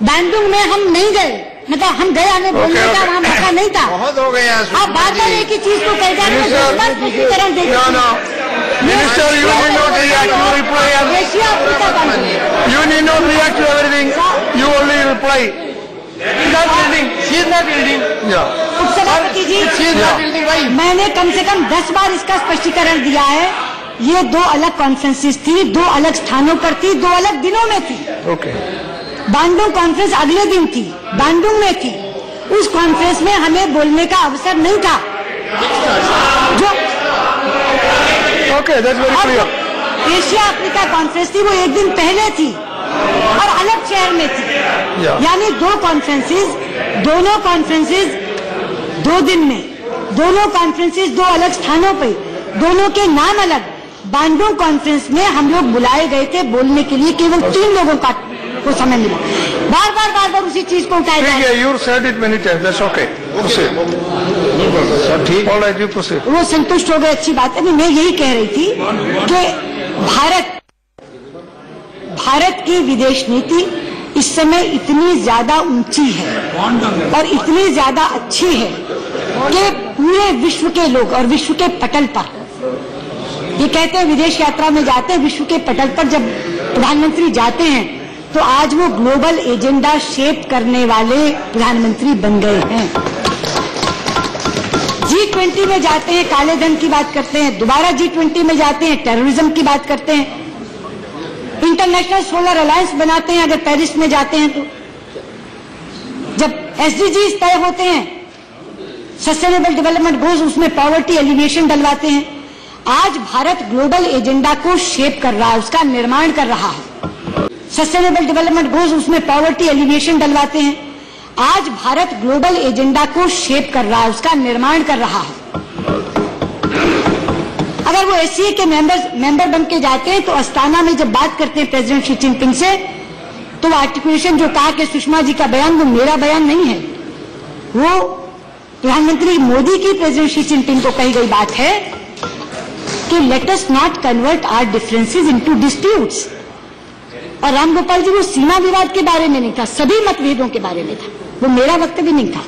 S1: बैंडुंग में हम नहीं गए, मतलब हम गए, हमें बोलने का वहाँ मौका नहीं था।
S3: बहुत हो गए
S1: आप बार-बार एक ही चीज को कह जा रहे हैं, स्पष्टीकरण देते हैं।
S3: No. Minister, you need not react. You reply.
S1: Asia Africa Bandung.
S3: You need not react to everything. You only reply.
S6: She is not yielding.
S3: Yeah.
S1: उपसभापति जी,
S6: She is not yielding. Why?
S1: मैंने कम से कम 10 बार इसका स्पष्टीकरण दिया है। ये दो अलग कॉन्फ्रेंसेस थी, दो अलग स्थानों पर थी, दो अलग दिनों में थी।
S3: Okay.
S1: बैंडुंग कॉन्फ्रेंस अगले दिन थी, बैंडुंग में थी। उस कॉन्फ्रेंस में हमें बोलने का अवसर नहीं था। जो
S3: Okay, that's very clear.
S1: Asia Africa conference थी वो एक दिन पहले थी और अलग शहर में थी।
S3: Yeah.
S1: यानी दो कॉन्फ्रेंसेस, दोनों कॉन्फ्रेंसेस 2 दिन में, दोनों कॉन्फ्रेंसेस 2 अलग स्थानों पे, दोनों के नाम अलग। बैंडुंग कॉन्फ्रेंस में हम लोग बुलाए गए थे बोलने के लिए, केवल 3 लोगों को समय मिला। बार बार उसी चीज को उठाया जा रहा है।
S3: You said it many times. That's okay. Proceed. ठीक. All right, you proceed.
S1: वो संतुष्ट हो गए, अच्छी बात है। मैं यही कह रही थी कि भारत की विदेश नीति इस समय इतनी ज्यादा ऊंची है और इतनी ज्यादा अच्छी है कि पूरे विश्व के लोग और विश्व के पटल पर, ये कहते हैं विदेश यात्रा में जाते हैं, विश्व के पटल पर जब प्रधानमंत्री जाते हैं तो आज वो ग्लोबल एजेंडा शेप करने वाले प्रधानमंत्री बन गए हैं। G20 में जाते हैं, काले धन की बात करते हैं, दोबारा G20 में जाते हैं, टेररिज्म की बात करते हैं, इंटरनेशनल सोलर अलायंस बनाते हैं अगर पेरिस में जाते हैं तो, जब SDGs तय होते हैं, सस्टेनेबल डेवलपमेंट गोल्स, उसमें पॉवर्टी एलिमिनेशन डलवाते हैं। आज भारत ग्लोबल एजेंडा को शेप कर रहा है, उसका निर्माण कर रहा है। सस्टेनेबल डेवलपमेंट गोल्स, उसमें पॉवर्टी एलिमिनेशन डलवाते हैं। आज भारत ग्लोबल एजेंडा को शेप कर रहा है, उसका निर्माण कर रहा है। अगर वो SCA के मेंबर बन के जाते हैं तो अस्ताना में जब बात करते हैं प्रेसिडेंट शी जिनपिंग से, तो आर्टिकुलेशन जो कहा कि सुषमा जी का बयान, वो मेरा बयान नहीं है, वो प्रधानमंत्री मोदी की प्रेसिडेंट शी जिनपिंग को कही गई बात है कि let us not convert our differences into disputes. और रामगोपाल जी, वो सीमा विवाद के बारे में नहीं था, सभी मतभेदों के बारे में था। वो मेरा वक्तव्य नहीं था,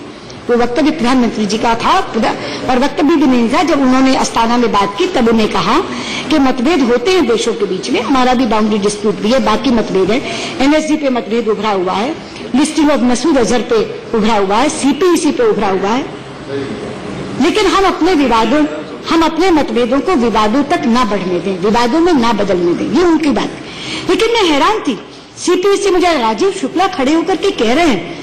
S1: वो वक्तव्य प्रधानमंत्री जी का था, और वक्तव्य भी नहीं था। जब उन्होंने अस्ताना में बात की तब उन्होंने कहा कि मतभेद होते हैं देशों के बीच में, हमारा भी बाउंड्री डिस्प्यूट भी है, बाकी मतभेद है, NSG पे मतभेद उभरा हुआ है, लिस्टिंग ऑफ मसूद अजहर पे उभरा हुआ है, CPEC पे उभरा हुआ है, लेकिन हम अपने मतभेदों को विवादों तक ना बढ़ने दें, विवादों में ना बदलने दें, ये उनकी बात है। लेकिन मैं हैरान थी, CPEC मुझे राजीव शुक्ला खड़े होकर के कह रहे हैं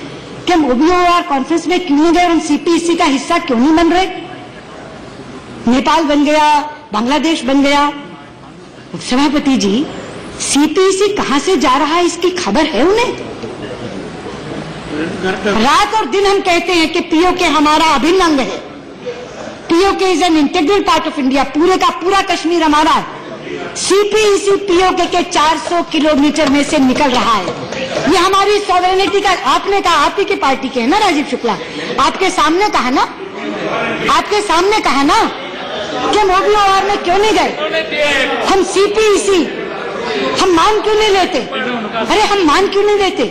S1: कि हम OBOR कॉन्फ्रेंस में क्यों नहीं गए और हम CPEC का हिस्सा क्यों नहीं बन रहे। नेपाल बन गया, बांग्लादेश बन गया। सभापति जी, CPEC कहां से जा रहा है इसकी खबर है उन्हें? रात और दिन हम कहते हैं कि POK हमारा अभिन्न अंग है, POK is an integral part of India, पूरे का पूरा कश्मीर हमारा है। CPEC POK के 400 किलोमीटर में से निकल रहा है। ये हमारी सॉवरेनिटी का, आपने कहा, आप ही की पार्टी के है ना राजीव शुक्ला, आपके सामने कहा ना कि हम OBOR में क्यों नहीं गए? हम CPEC हम मान क्यों नहीं लेते? अरे हम मान क्यों नहीं लेते?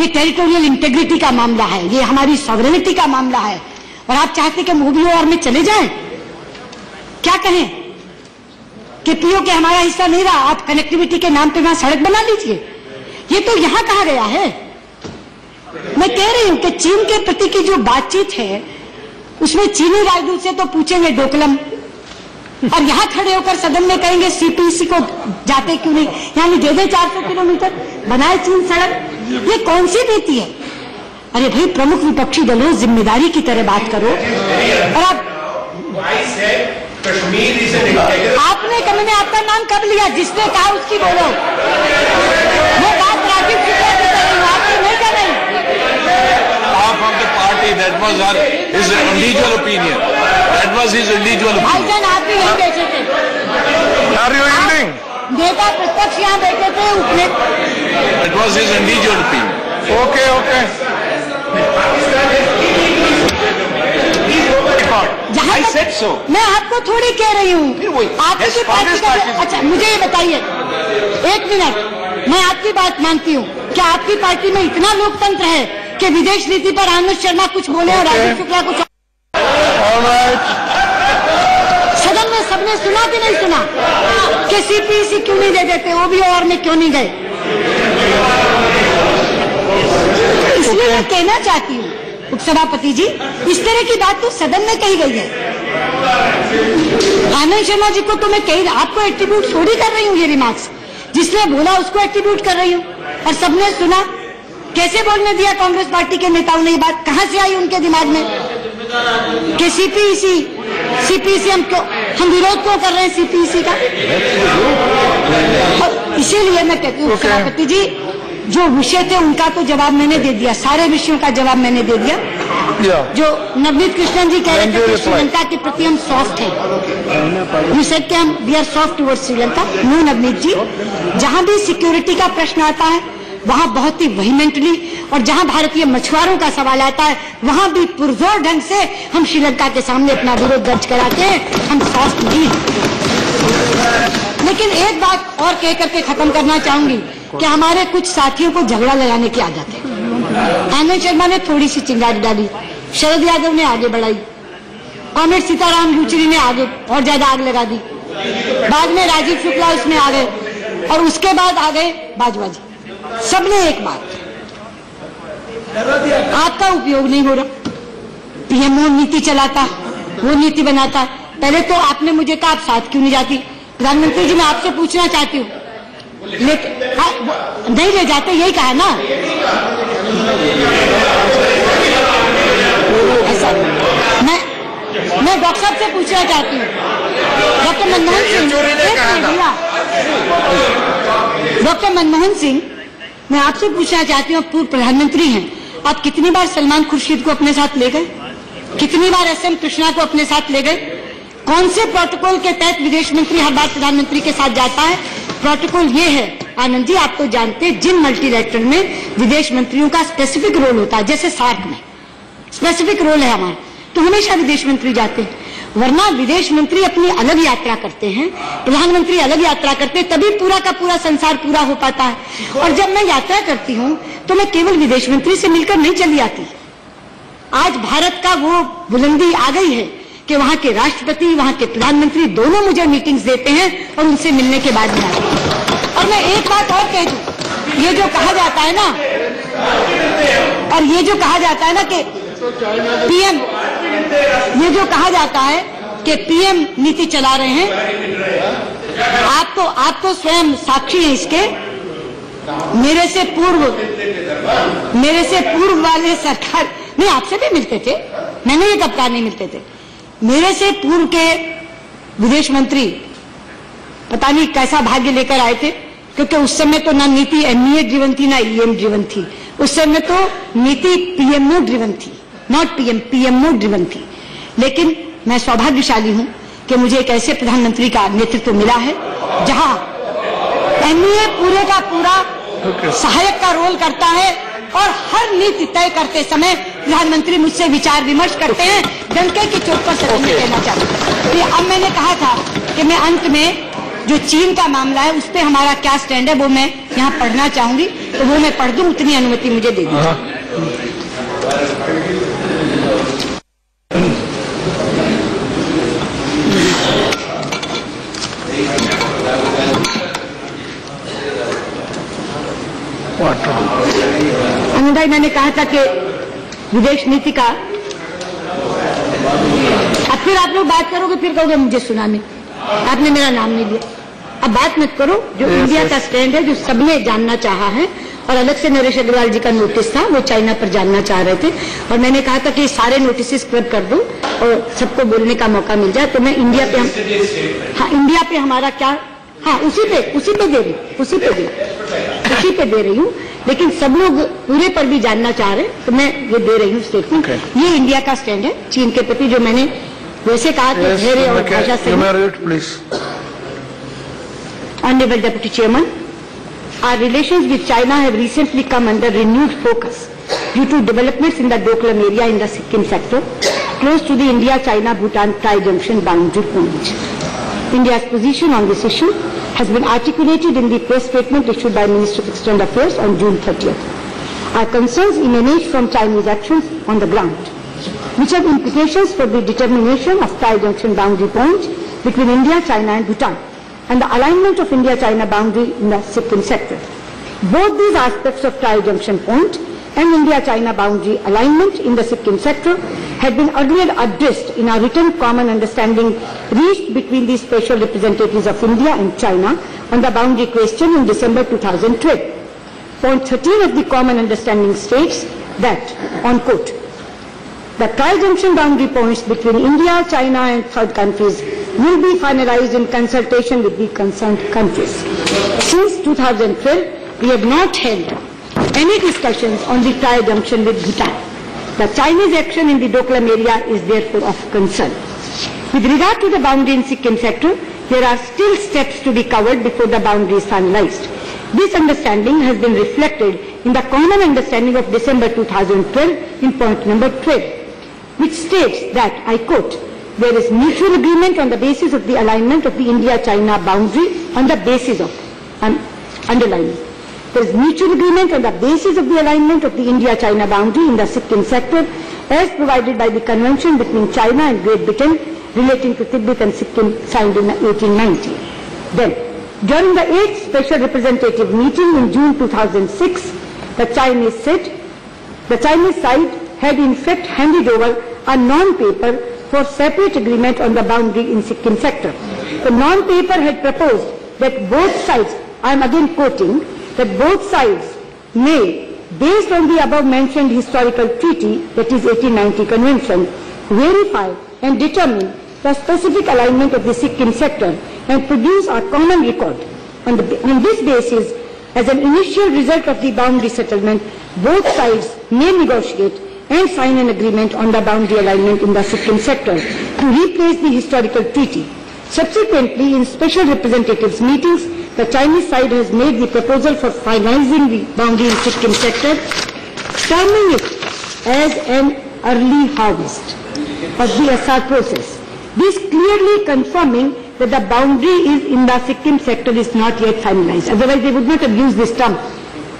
S1: ये टेरिटोरियल इंटेग्रिटी का मामला है, ये हमारी सॉवरेनिटी का मामला है, और आप चाहते कि हम OBOR में चले जाएं? क्या कहें कि POK हमारा हिस्सा नहीं रहा, आप कनेक्टिविटी के नाम पे वहां सड़क बना लीजिए। ये तो यहां कहा गया है। मैं कह रही हूं कि चीन के प्रति की जो बातचीत है उसमें चीनी राजदूत से तो पूछेंगे डोकलम, और यहां खड़े होकर सदन में कहेंगे CPEC को जाते क्यों नहीं, यानी दे दे 400 किलोमीटर, बनाए चीन सड़क। ये कौन सी नीति है? अरे भाई, प्रमुख विपक्षी दलों, जिम्मेदारी की तरह बात करो। और आप आपने मैंने आपका नाम कब लिया? जिसने कहा उसकी बोलो। वो बात राजीव शुक्ला की कर रही हूँ, आपकी नहीं कर रही।
S3: From the party, that was his individual opinion. That was his individual opinion.
S1: भाईजान, आप भी यहीं बैठे थे।
S3: Are you yielding?
S1: नेता प्रत्यक्ष यहाँ बैठे थे।
S3: That was his individual opinion. Okay, okay.
S2: I said so.
S1: मैं आपको थोड़ी कह रही हूँ, आपकी पार्टी का। अच्छा, मुझे ये बताइए, एक मिनट, मैं आपकी बात मानती हूँ, क्या आपकी पार्टी में इतना लोकतंत्र है कि विदेश नीति पर आनंद शर्मा कुछ बोले और राजीव शुक्ला कुछ? सदन में सबने सुना कि नहीं सुना कि सीपीसी क्यों नहीं दे देते, वो भी और में क्यों नहीं गए? इसलिए मैं कहना चाहती हूँ उपसभापति जी, इस तरह की बात तो सदन में कही गई है। आनंद शर्मा जी को तो मैं कही, आपको एट्रीब्यूट थोड़ी कर रही हूँ, ये रिमार्क्स जिसने बोला उसको एट्रीब्यूट कर रही हूँ। और सबने सुना, कैसे बोलने दिया कांग्रेस पार्टी के नेताओं ने? ये बात कहां से आई उनके दिमाग में कि सीपीसी हम विरोध क्यों कर रहे हैं सीपीसी का? इसीलिए मैं कहती हूँ सभापति जी, जो विषय थे उनका तो जवाब मैंने दे दिया, सारे विषयों का जवाब मैंने दे दिया। जो नवनीत कृष्णन जी कह रहे थे कि श्रीलंका के प्रति हम सॉफ्ट हैं, यू सेड कि हम we are soft towards Sri Lanka. No Navneet ji, जहां भी सिक्योरिटी का प्रश्न आता है वहां बहुत ही वेहीमेंटली, और जहां भारतीय मछुआरों का सवाल आता है वहां भी पुरजोर ढंग से हम श्रीलंका के सामने अपना विरोध दर्ज कराते हैं। हम सॉफ्ट नहीं। लेकिन एक बात और कह करके खत्म करना चाहूंगी कि हमारे कुछ साथियों को झगड़ा लगाने की आदत है। आनंद शर्मा ने थोड़ी सी चिंगारी डाली, शरद यादव ने आगे बढ़ाई, कॉमरेड सीताराम येचुरी ने आगे और ज्यादा आग लगा दी, बाद में राजीव शुक्ला उसमें आ गए, और उसके बाद आ गए बाजवा जी। सबने एक बात, आपका उपयोग नहीं हो रहा, पीएमओ नीति चलाता, वो नीति बनाता। पहले तो आपने मुझे कहा आप साथ क्यों नहीं जाती? प्रधानमंत्री जी, मैं आपसे पूछना चाहती हूँ, नहीं ले जाते, यही कहा ना? ऐसा मैं डॉक्टर साहब से पूछना चाहती हूँ, डॉक्टर मनमोहन सिंह, मैं आपसे पूछना चाहती हूँ, आप पूर्व प्रधानमंत्री हैं, आप कितनी बार सलमान खुर्शीद को अपने साथ ले गए? कितनी बार एसएम कृष्णा को अपने साथ ले गए? कौन से प्रोटोकॉल के तहत विदेश मंत्री हर बार प्रधानमंत्री के साथ जाता है? प्रोटोकॉल ये है आनंद जी, आप तो जानते हैं, जिन मल्टीलैटरल में विदेश मंत्रियों का स्पेसिफिक रोल होता है, जैसे सार्क में स्पेसिफिक रोल है हमारा, तो हमेशा विदेश मंत्री जाते हैं। वरना विदेश मंत्री अपनी अलग यात्रा करते हैं, प्रधानमंत्री अलग यात्रा करते हैं, तभी पूरा का पूरा संसार पूरा हो पाता है। और जब मैं यात्रा करती हूँ तो मैं केवल विदेश मंत्री से मिलकर नहीं चली आती। आज भारत का वो बुलंदी आ गई है कि वहां के राष्ट्रपति, वहां के प्रधानमंत्री दोनों मुझे मीटिंग्स देते हैं और उनसे मिलने के बाद में आते हैं। और मैं एक बात और कह दूं, ये जो कहा जाता है ना, और ये जो कहा जाता है ना कि पीएम, ये जो कहा जाता है कि पीएम नीति चला रहे हैं, आप तो स्वयं साक्षी हैं इसके। मेरे से पूर्व वाले सरकार नहीं, आपसे भी मिलते थे, मैंने ये कब कहा नहीं मिलते थे। मेरे से पूर्व के विदेश मंत्री पता नहीं कैसा भाग्य लेकर आए थे, क्योंकि उस समय तो ना नीति एमईए ड्रिवन थी ना ईएम ड्रिवन थी, उस समय तो नीति पीएमओ ड्रिवन थी, नॉट पीएमओ ड्रिवन थी। लेकिन मैं सौभाग्यशाली हूं कि मुझे एक ऐसे प्रधानमंत्री का नेतृत्व मिला है जहां एमईए पूरे का पूरा सहायक का रोल करता है, और हर नीति तय करते समय प्रधानमंत्री मुझसे विचार विमर्श करते हैं। डंके की चोट पर सदन में कहना चाहती हूँ। अब मैंने कहा था कि मैं अंत में जो चीन का मामला है उस पर हमारा क्या स्टैंड है वो मैं यहाँ पढ़ना चाहूंगी, तो वो मैं पढ़ दूं, उतनी अनुमति मुझे दे दीजिए। अनुदाई, मैंने कहा था कि विदेश नीति का, अब फिर आप लोग बात करोगे, फिर कहोगे मुझे सुना नहीं, आपने मेरा नाम नहीं लिया। अब बात मत करो, जो इंडिया का स्टैंड है, जो सबने जानना चाहा है और अलग से नरेश अग्रवाल जी का नोटिस था, वो चाइना पर जानना चाह रहे थे और मैंने कहा था कि सारे नोटिस स्क्रब कर दूं और सबको बोलने का मौका मिल जाए। तो मैं इंडिया पे हमारा क्या, हाँ उसी पे दे रही हूँ, लेकिन सब लोग पूरे पर भी जानना चाह रहे हैं तो मैं ये दे रही हूँ स्टेटमेंट। ये इंडिया का स्टैंड है चीन के प्रति, जो मैंने वैसे कहा कि धैर्य और भाषा से। Honorable Deputy Chairman, our relations with China have recently come under renewed focus due to developments in the Doklam area in the Sikkim sector, close to the India-China-Bhutan tri-junction boundary point. India's position on this issue has been articulated in the press statement issued by Minister of External Affairs on June 30th. Our concerns emanate from Chinese actions on the ground, which have implications for the determination of tri-junction boundary point between India, China and Bhutan, and the alignment of India-China boundary in the Sikkim sector. Both these aspects of tri-junction point and India-China boundary alignment in the Sikkim sector had been earlier addressed in a written common understanding reached between the special representatives of India and China on the boundary question in December 2012. Point 13 of the common understanding states that, on quote, the tri-junction boundary points between India, China and third countries will be finalized in consultation with the concerned countries. Since 2012, we have not held any discussions on the tri-junction with Bhutan. The Chinese action in the Doklam area is therefore of concern. With regard to the boundary in Sikkim sector, there are still steps to be covered before the boundary is finalized. This understanding has been reflected in the common understanding of December 2012 in point number 12, which states that, I quote, there is mutual agreement on the basis of the alignment of the India-China boundary on the basis of, underlining, there is mutual agreement on the basis of the alignment of the India-China boundary in the Sikkim sector as provided by the convention between China and Great Britain relating to Tibet and Sikkim signed in 1890. Then, during the 8th Special Representative meeting in June 2006, the Chinese side had in fact handed over a non-paper for separate agreement on the boundary in Sikkim sector. The non-paper had proposed that both sides, I am again quoting, that both sides may, based on the above mentioned historical treaty, that is 1890 convention, verify and determine the specific alignment of the Sikkim sector and produce a common record. On this basis, as an initial result of the boundary settlement, both sides may negotiate and sign an agreement on the boundary alignment in the Sikkim sector to replace the historical treaty. Subsequently, in special representatives meetings, the Chinese side has made the proposal for finalizing the boundary in Sikkim sector, terming it as an early harvest of the SR process. This clearly confirming that the boundary is in the Sikkim sector is not yet finalized. Otherwise, they would not have used this term,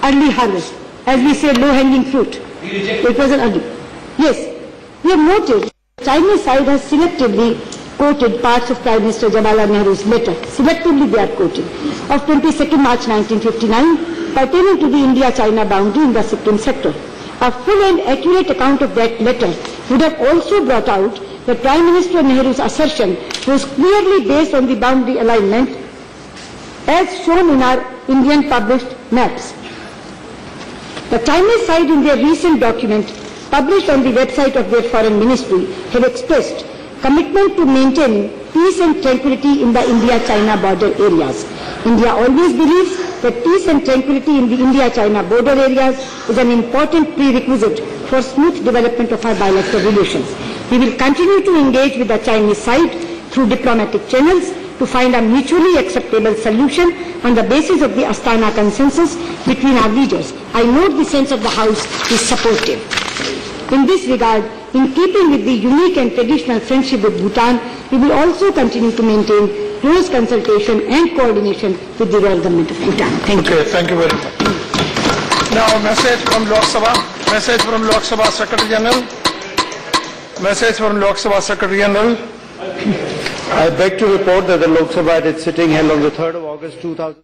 S1: early harvest. As we say, low-hanging fruit. It was an early. Yes, we have noted the Chinese side has selectively quoted parts of Prime Minister Jawaharlal Nehru's letter, selectively they are quoting, of 22nd March 1959 pertaining to the India-China boundary in the Sikkim sector. A full and accurate account of that letter would have also brought out that Prime Minister Nehru's assertion was clearly based on the boundary alignment as shown in our Indian published maps. The Chinese side in their recent document published on the website of their foreign ministry have expressed commitment to maintaining peace and tranquility in the India-China border areas. India always believes that peace and tranquility in the India-China border areas is an important prerequisite for smooth development of our bilateral relations. We will continue to engage with the Chinese side through diplomatic channels to find a mutually acceptable solution on the basis of the Astana consensus between our leaders. I note the sense of the House is supportive. In this regard, in keeping with the unique and traditional friendship with Bhutan, we will also continue to maintain close consultation and coordination with the Royal Government of Bhutan. Thank you.
S3: Okay, thank you very much. Now, message from Lok Sabha. Message from Lok Sabha Secretary General. Message from Lok Sabha Secretary General.
S7: I beg to report that the Lok Sabha at its sitting held on the 3rd of August 2000.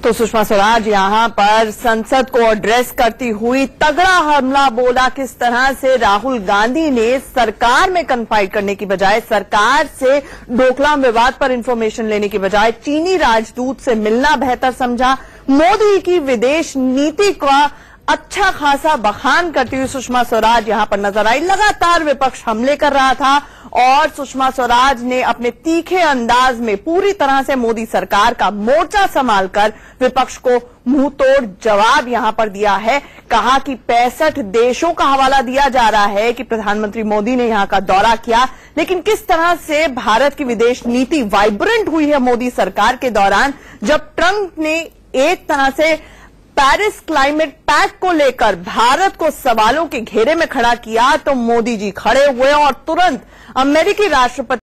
S8: तो सुषमा स्वराज यहां पर संसद को एड्रेस करती हुई तगड़ा हमला बोला। किस तरह से राहुल गांधी ने सरकार में कन्फाइड करने की बजाय, सरकार से डोकलाम विवाद पर इंफॉर्मेशन लेने की बजाय चीनी राजदूत से मिलना बेहतर समझा। मोदी की विदेश नीति का अच्छा खासा बखान करती हुई सुषमा स्वराज यहां पर नजर आई। लगातार विपक्ष हमले कर रहा था और सुषमा स्वराज ने अपने तीखे अंदाज में पूरी तरह से मोदी सरकार का मोर्चा संभालकर विपक्ष को मुंह तोड़ जवाब यहां पर दिया है। कहा कि 65 देशों का हवाला दिया जा रहा है कि प्रधानमंत्री मोदी ने यहां का दौरा किया, लेकिन किस तरह से भारत की विदेश नीति वाइब्रेंट हुई है मोदी सरकार के दौरान, जब ट्रंप ने एक तरह से पेरिस क्लाइमेट पैक्ट को लेकर भारत को सवालों के घेरे में खड़ा किया तो मोदी जी खड़े हुए और तुरंत अमेरिकी राष्ट्रपति